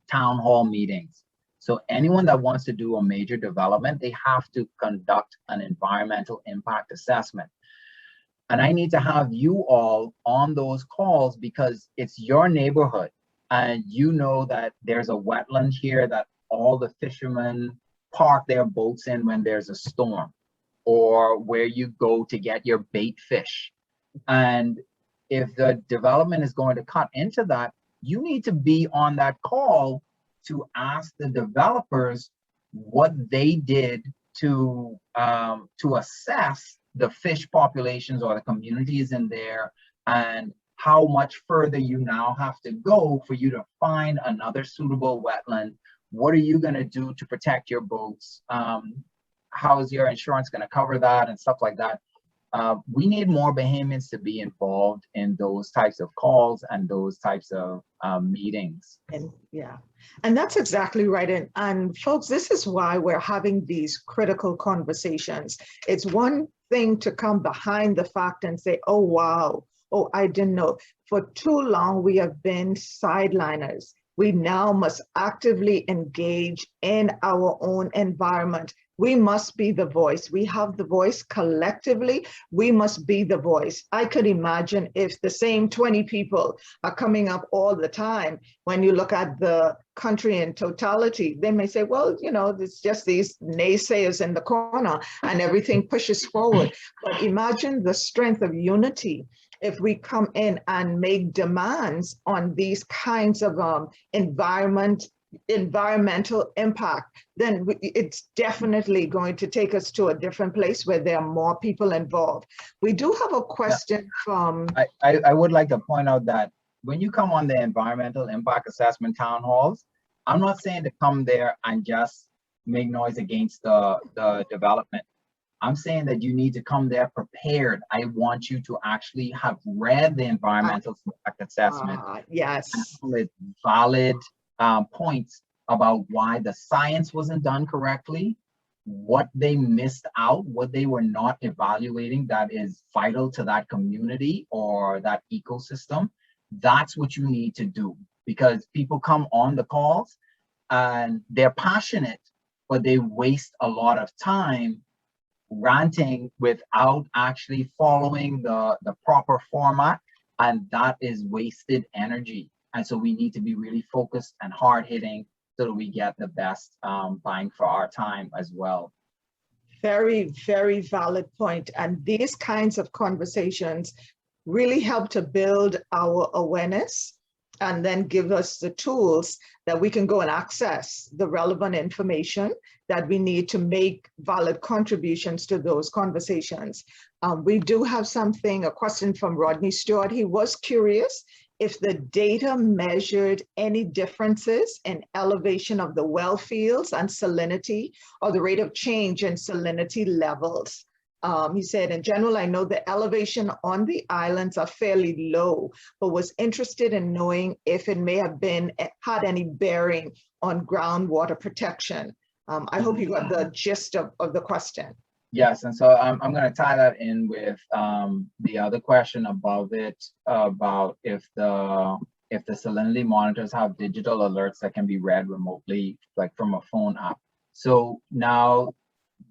town hall meetings. So anyone that wants to do a major development, they have to conduct an environmental impact assessment. And I need to have you all on those calls because it's your neighborhood. And you know that there's a wetland here that all the fishermen park their boats in when there's a storm, or where you go to get your bait fish. And if the development is going to cut into that, you need to be on that call to ask the developers what they did to assess the fish populations or the communities in there, and how much further you now have to go for you to find another suitable wetland. What are you going to do to protect your boats? How is your insurance going to cover that and stuff like that? We need more Bahamians to be involved in those types of calls and those types of meetings. And yeah, and that's exactly right. And folks, this is why we're having these critical conversations. It's one thing to come behind the fact and say, oh, wow, oh, I didn't know. For too long, we have been sideliners. We now must actively engage in our own environment. We must be the voice. We have the voice collectively. We must be the voice. I could imagine if the same 20 people are coming up all the time, when you look at the country in totality, they may say, well, you know, it's just these naysayers in the corner and everything pushes forward. But imagine the strength of unity if we come in and make demands on these kinds of environmental impact, then it's definitely going to take us to a different place where there are more people involved. We do have a question from... I would like to point out that when you come on the environmental impact assessment town halls, I'm not saying to come there and just make noise against the development. I'm saying that you need to come there prepared. I want you to actually have read the environmental impact assessment. Yes. With valid points about why the science wasn't done correctly, what they missed out, what they were not evaluating that is vital to that community or that ecosystem. That's what you need to do, because people come on the calls and they're passionate, but they waste a lot of time ranting without actually following the proper format, and that is wasted energy. And so we need to be really focused and hard-hitting so that we get the best bang for our time as well. Very, very valid point. And these kinds of conversations really help to build our awareness and then give us the tools that we can go and access the relevant information that we need to make valid contributions to those conversations. We do have a question from Rodney Stewart. He was curious if the data measured any differences in elevation of the well fields and salinity, or the rate of change in salinity levels. He said, in general, I know the elevation on the islands are fairly low, but was interested in knowing if it may have had any bearing on groundwater protection. I hope you got the gist of the question. Yes, and so I'm going to tie that in with the other question above it, about if the salinity monitors have digital alerts that can be read remotely, like from a phone app. So now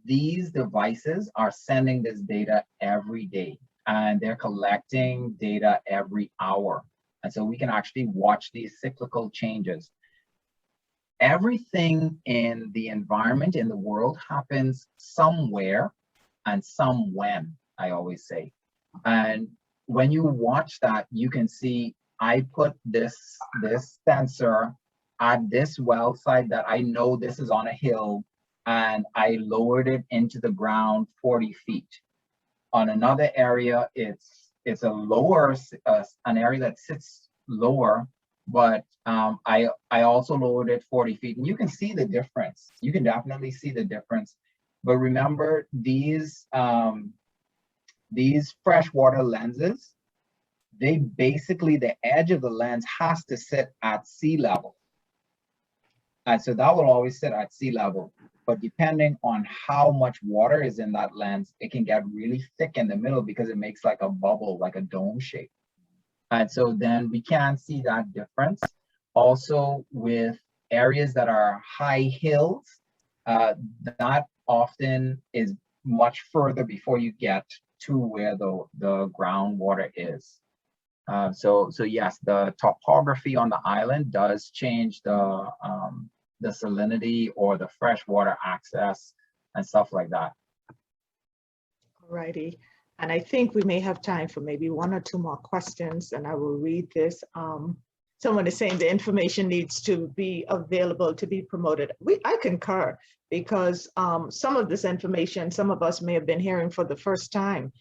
these devices are sending this data every day, and they're collecting data every hour. And so we can actually watch these cyclical changes. Everything in the environment in the world happens somewhere and some when, I always say. And when you watch that, you can see I put this sensor at this well site that I know this is on a hill, and I lowered it into the ground 40 feet. On another area, it's a lower, an area that sits lower, but I also lowered it 40 feet, and you can see the difference. You can definitely see the difference. But remember, these freshwater lenses, they basically, the edge of the lens has to sit at sea level. And so that will always sit at sea level. But depending on how much water is in that lens, it can get really thick in the middle because it makes like a bubble, like a dome shape. And so then we can see that difference. Also with areas that are high hills, that often is much further before you get to where the groundwater is. So yes, the topography on the island does change the salinity or the freshwater access and stuff like that. Alrighty, and I think we may have time for maybe one or two more questions, and I will read this. Someone is saying the information needs to be available to be promoted. I concur, because some of this information, some of us may have been hearing for the first time.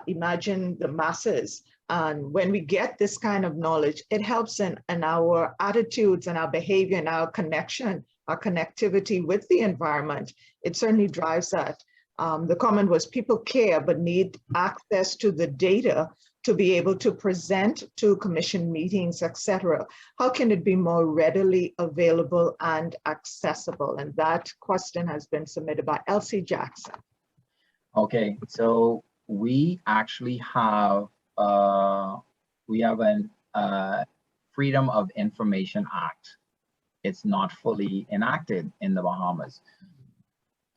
Imagine the masses. And when we get this kind of knowledge, it helps in our attitudes and our behavior and our connection, our connectivity with the environment. It certainly drives that. The comment was people care but need access to the data to be able to present to commission meetings, etc. How can it be more readily available and accessible? And that question has been submitted by Elsie Jackson. Okay, so we actually have an Freedom of Information Act. It's not fully enacted in the Bahamas.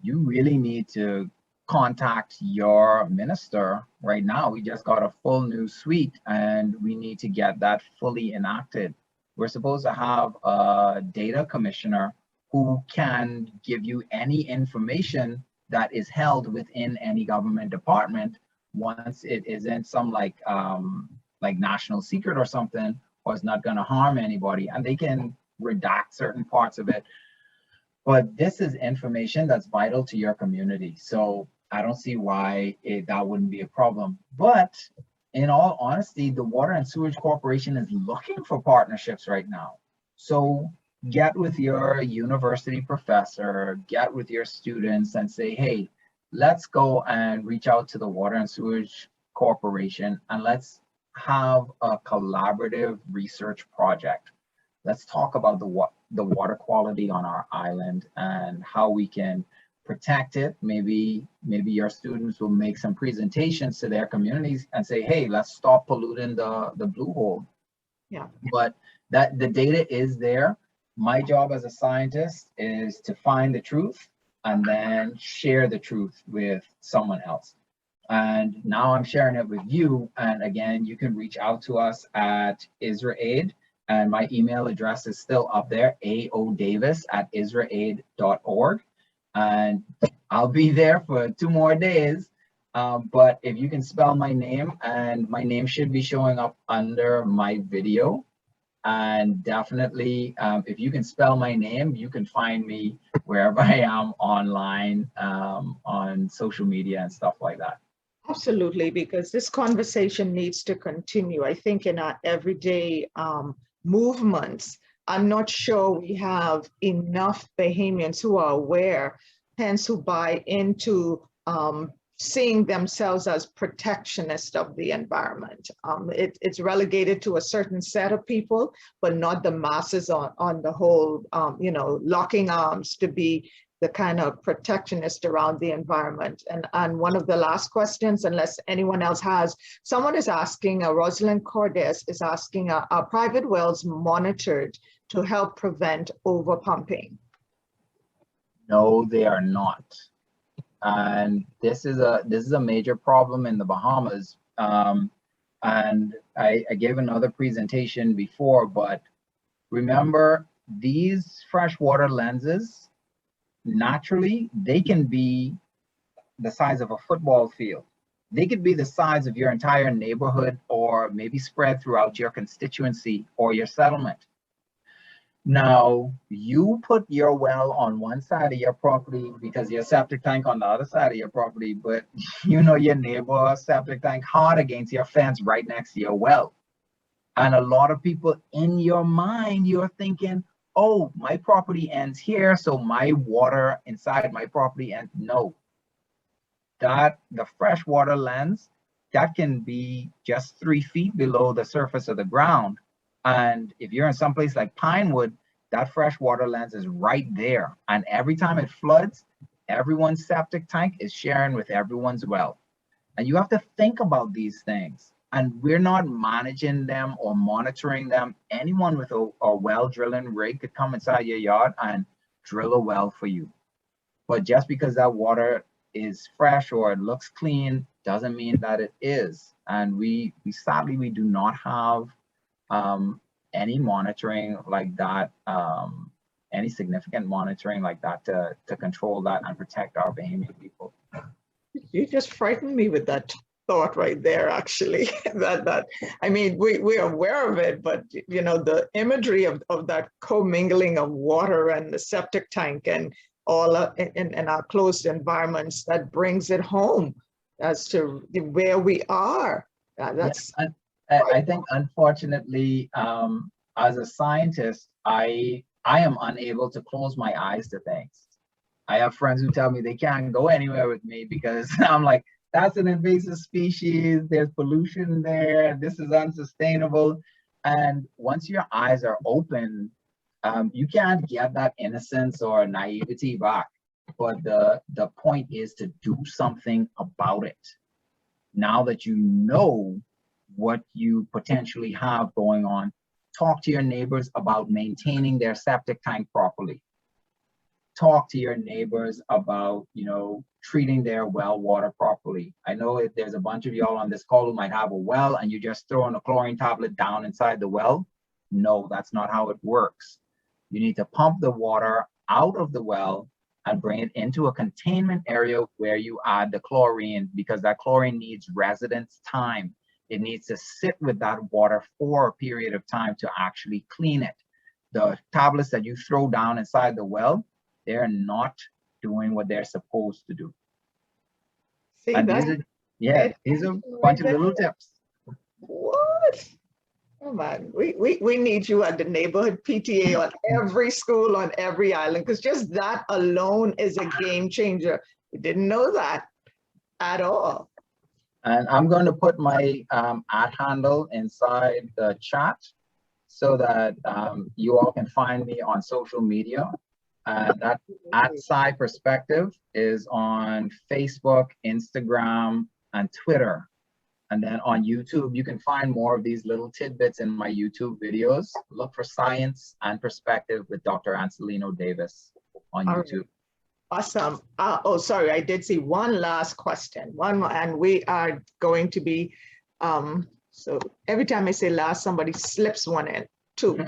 You really need to contact your minister right now. We just got a full new suite and we need to get that fully enacted. We're supposed to have a data commissioner who can give you any information that is held within any government department once it isn't some like national secret or something, or it's not going to harm anybody, and they can redact certain parts of it. But this is information that's vital to your community. So I don't see why that wouldn't be a problem. But in all honesty, the Water and Sewage Corporation is looking for partnerships right now. So get with your university professor, get with your students and say, hey, let's go and reach out to the Water and Sewage Corporation and let's have a collaborative research project. Let's talk about the water quality on our island and how we can protect it. Maybe your students will make some presentations to their communities and say, hey, let's stop polluting the blue hole. Yeah. But that the data is there. My job as a scientist is to find the truth and then share the truth with someone else. And now I'm sharing it with you. And again, you can reach out to us at IsraAid. And my email address is still up there, aodavis@israaid.org. And I'll be there for 2 more days. But if you can spell my name, and my name should be showing up under my video. And definitely, if you can spell my name, you can find me wherever I am online, on social media and stuff like that. Absolutely, because this conversation needs to continue. I think in our everyday movements, I'm not sure we have enough Bahamians who are aware, hence who buy into seeing themselves as protectionist of the environment. It's relegated to a certain set of people, but not the masses on the whole, locking arms to be the kind of protectionist around the environment. And one of the last questions, unless anyone else has, someone is asking, Rosalind Cordes is asking, are private wells monitored to help prevent overpumping? No, they are not. And this is a major problem in the Bahamas. And I gave another presentation before, but remember, these freshwater lenses, naturally, they can be the size of a football field. They could be the size of your entire neighborhood, or maybe spread throughout your constituency or your settlement. Now, you put your well on one side of your property because your septic tank on the other side of your property, but you know your neighbor's septic tank hard against your fence right next to your well. And a lot of people, in your mind, you're thinking, oh, my property ends here, so my water inside my property ends. No, that the freshwater lens, that can be just 3 feet below the surface of the ground. And if you're in some place like Pinewood, that freshwater lens is right there. And every time it floods, everyone's septic tank is sharing with everyone's well. And you have to think about these things. And we're not managing them or monitoring them. Anyone with a well drilling rig could come inside your yard and drill a well for you. But just because that water is fresh or it looks clean doesn't mean that it is. And we sadly, we do not have any monitoring like that, any significant monitoring like that to control that and protect our Bahamian people. You just frightened me with that thought right there, actually. that I mean, we're aware of it, but you know, the imagery of that commingling of water and the septic tank and all in our closed environments, that brings it home as to where we are. That's. Yeah, I think, unfortunately, as a scientist, I am unable to close my eyes to things. I have friends who tell me they can't go anywhere with me because I'm like, that's an invasive species, there's pollution there, this is unsustainable. And once your eyes are open, you can't get that innocence or naivety back. But the point is to do something about it. Now that you know what you potentially have going on, talk to your neighbors about maintaining their septic tank properly. Talk to your neighbors about, you know, treating their well water properly. I know there's a bunch of y'all on this call who might have a well and you just throw in a chlorine tablet down inside the well. No, that's not how it works. You need to pump the water out of the well and bring it into a containment area where you add the chlorine, because that chlorine needs residence time. It needs to sit with that water for a period of time to actually clean it. The tablets that you throw down inside the well, they're not doing what they're supposed to do. See, And these are a bunch of little tips. What? Oh man, we need you at the neighborhood PTA on every school, on every island, because just that alone is a game changer. We didn't know that at all. And I'm going to put my @ handle inside the chat so that you all can find me on social media. That @SciPerspective is on Facebook, Instagram, and Twitter. And then on YouTube, you can find more of these little tidbits in my YouTube videos. Look for Science and Perspective with Dr. Ancelino Davis on YouTube. Awesome. Oh, sorry, I did see one last question. And we are going to be, so every time I say last, somebody slips one in. 2.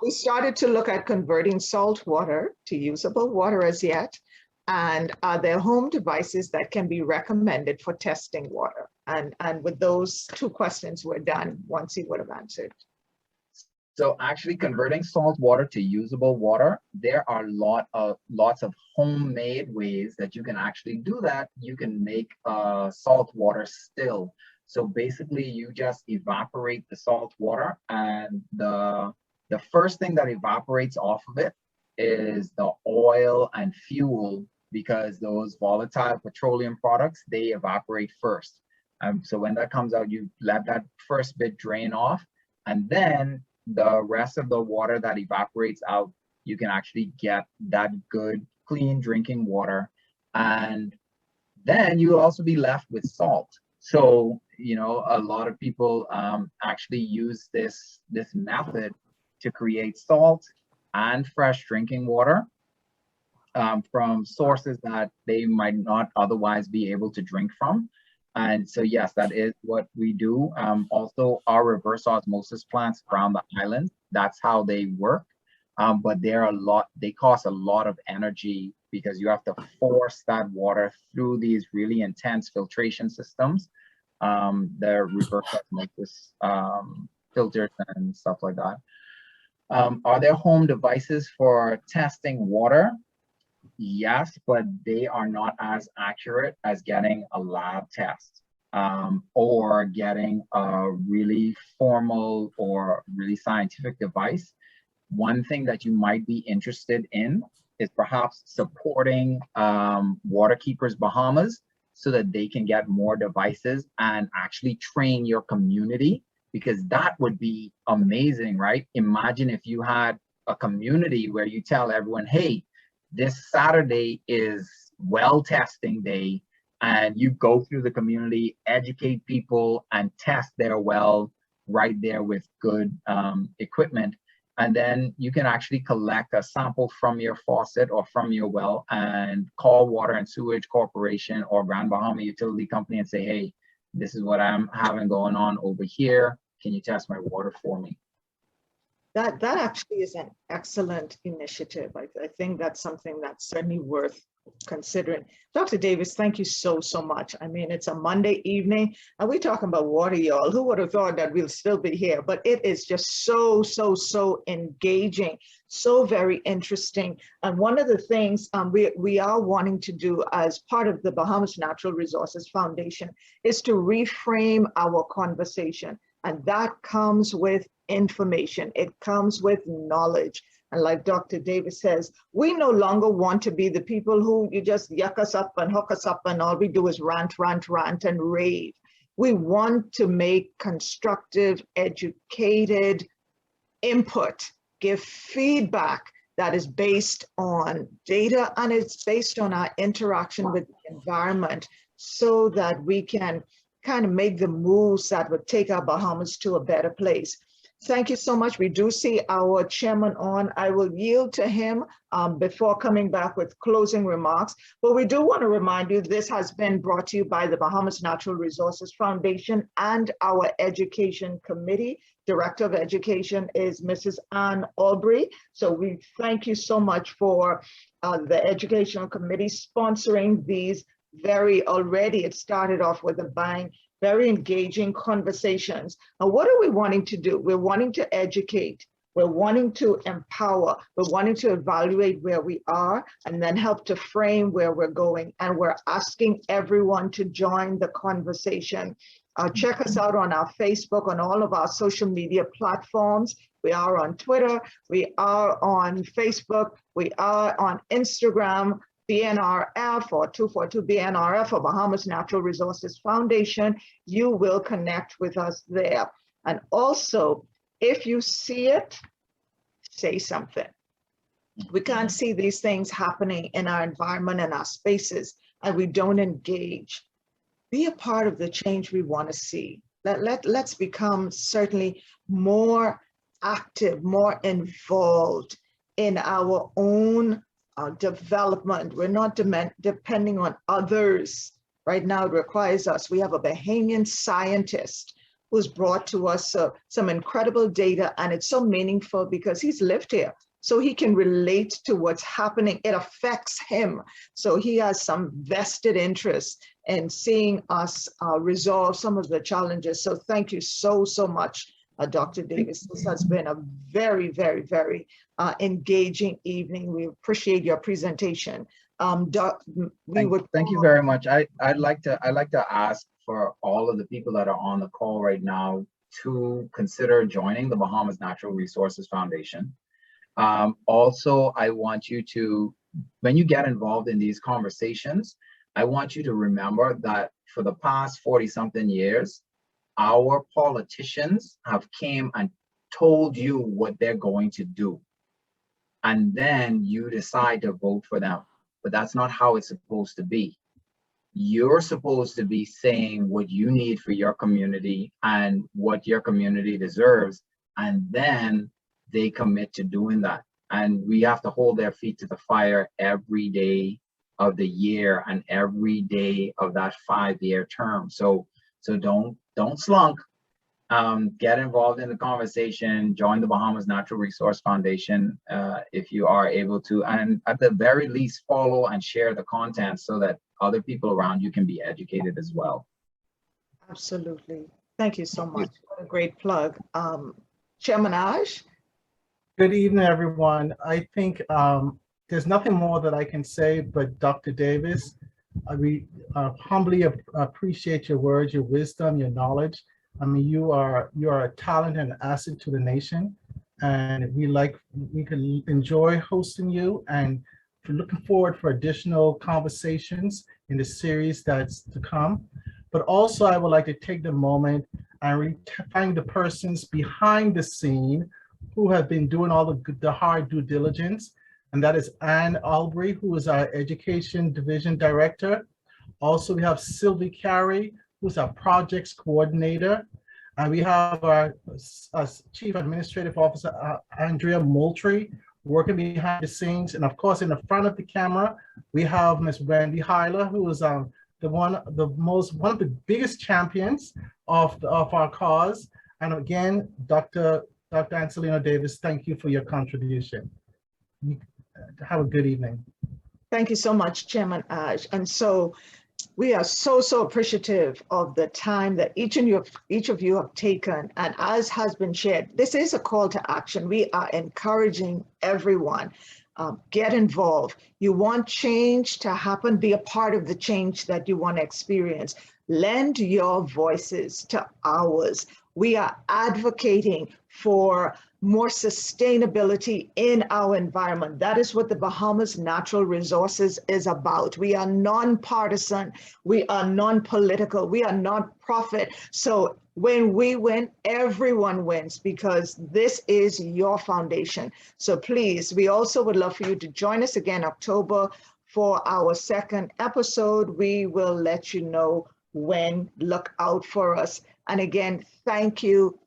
We started to look at converting salt water to usable water as yet. And are there home devices that can be recommended for testing water? And with those 2 questions, we're done once he would have answered. So actually converting salt water to usable water, there are lots of homemade ways that you can actually do that. You can make salt water still. So basically you just evaporate the salt water, and the first thing that evaporates off of it is the oil and fuel, because those volatile petroleum products, they evaporate first. So when that comes out, you let that first bit drain off, and then the rest of the water that evaporates out, you can actually get that good, clean drinking water. And then you'll also be left with salt. So, you know, a lot of people actually use this method to create salt and fresh drinking water. from sources that they might not otherwise be able to drink from. And so, yes, that is what we do. Also, our reverse osmosis plants around the island, that's how they work. But they cost a lot of energy because you have to force that water through these really intense filtration systems. The reverse osmosis filters and stuff like that. Are there home devices for testing water? Yes, but they are not as accurate as getting a lab test or getting a really formal or really scientific device. One thing that you might be interested in is perhaps supporting Waterkeepers Bahamas so that they can get more devices and actually train your community, because that would be amazing, right? Imagine if you had a community where you tell everyone, hey, this Saturday is well testing day, and you go through the community, educate people, and test their well right there with good equipment. And then you can actually collect a sample from your faucet or from your well and call Water and Sewage Corporation or Grand Bahama Utility Company and say, hey, this is what I'm having going on over here. Can you test my water for me? That actually is an excellent initiative. I think that's something that's certainly worth considering. Dr. Davis, thank you so much. I mean, it's a Monday evening and we're talking about water, y'all. Who would have thought that we'll still be here? But it is just so engaging, so very interesting. And one of the things we are wanting to do as part of the Bahamas Natural Resources Foundation is to reframe our conversation. And that comes with information. It comes with knowledge. And like Dr. Davis says, we no longer want to be the people who you just yuck us up and hook us up and all we do is rant and rave. We want to make constructive, educated input, give feedback that is based on data and it's based on our interaction with the environment so that we can kind of make the moves that would take our Bahamas to a better place. Thank you so much. We do see our chairman on. I will yield to him before coming back with closing remarks. But we do want to remind you this has been brought to you by the Bahamas Natural Resources Foundation and our Education Committee. Director of Education is Mrs. Ann Albury. So we thank you so much for the Educational Committee sponsoring these it started off with a bang, very engaging conversations. And what are we wanting to do? We're wanting to educate, we're wanting to empower, we're wanting to evaluate where we are and then help to frame where we're going. And we're asking everyone to join the conversation. Check us out on our Facebook, on all of our social media platforms. We are on Twitter, we are on Facebook, we are on Instagram, BNRF or 242 BNRF or Bahamas Natural Resources Foundation. You will connect with us there. And also, if you see it, say something. We can't see these things happening in our environment and our spaces, and we don't engage. Be a part of the change we want to see. Let's become certainly more active, more involved in our own development. We're not depending on others. Right now, it requires us. We have a Bahamian scientist who's brought to us some incredible data, and it's so meaningful because he's lived here. So he can relate to what's happening. It affects him. So he has some vested interest in seeing us resolve some of the challenges. So thank you so much, Dr. Davis. This has been a very engaging evening. We appreciate your presentation. Thank you very much. I'd like to ask for all of the people that are on the call right now to consider joining the Bahamas Natural Resources Foundation. Also, I want you to, when you get involved in these conversations, I want you to remember that for the past 40-something years, our politicians have came and told you what they're going to do. And then you decide to vote for them. But that's not how it's supposed to be. You're supposed to be saying what you need for your community and what your community deserves. And then they commit to doing that. And we have to hold their feet to the fire every day of the year and every day of that 5-year term. So don't slunk. Get involved in the conversation, join the Bahamas Natural Resource Foundation if you are able to, and at the very least follow and share the content so that other people around you can be educated as well. Absolutely. Thank you so much. What a great plug. Chairman Ash? Good evening, everyone. I think there's nothing more that I can say, but Dr. Davis, we humbly appreciate your words, your wisdom, your knowledge. I mean, you are a talent and asset to the nation, and we can enjoy hosting you, and we're looking forward for additional conversations in the series that's to come. But also, I would like to take the moment and thank the persons behind the scene who have been doing all the hard due diligence, and that is Ann Albury, who is our Education Division Director. Also, we have Sylvie Carey, who's our Projects Coordinator, and we have our Chief Administrative Officer, Andrea Moultrie, working behind the scenes. And of course, in the front of the camera, we have Ms. Wendy Hyler, who is one of the biggest champions of our cause. And again, Dr. Ancelino Davis, thank you for your contribution. Have a good evening. Thank you so much, Chairman Ash. And so we are so appreciative of the time that each of you have taken. And as has been shared, this is a call to action. We are encouraging everyone, get involved. You want change to happen, be a part of the change that you want to experience. Lend your voices to ours. We are advocating for more sustainability in our environment. That is what the Bahamas Natural Resources is about. We are non-partisan, we are non-political, we are non-profit. So when we win, everyone wins, because this is your foundation. So please, we also would love for you to join us again October for our second episode. We will let you know when. Look out for us. And again, thank you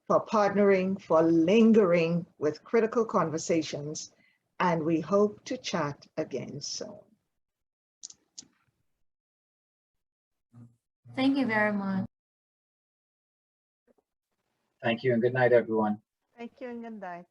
for partnering, for lingering with critical conversations, and we hope to chat again soon. Thank you very much. Thank you and good night, everyone. Thank you and good night.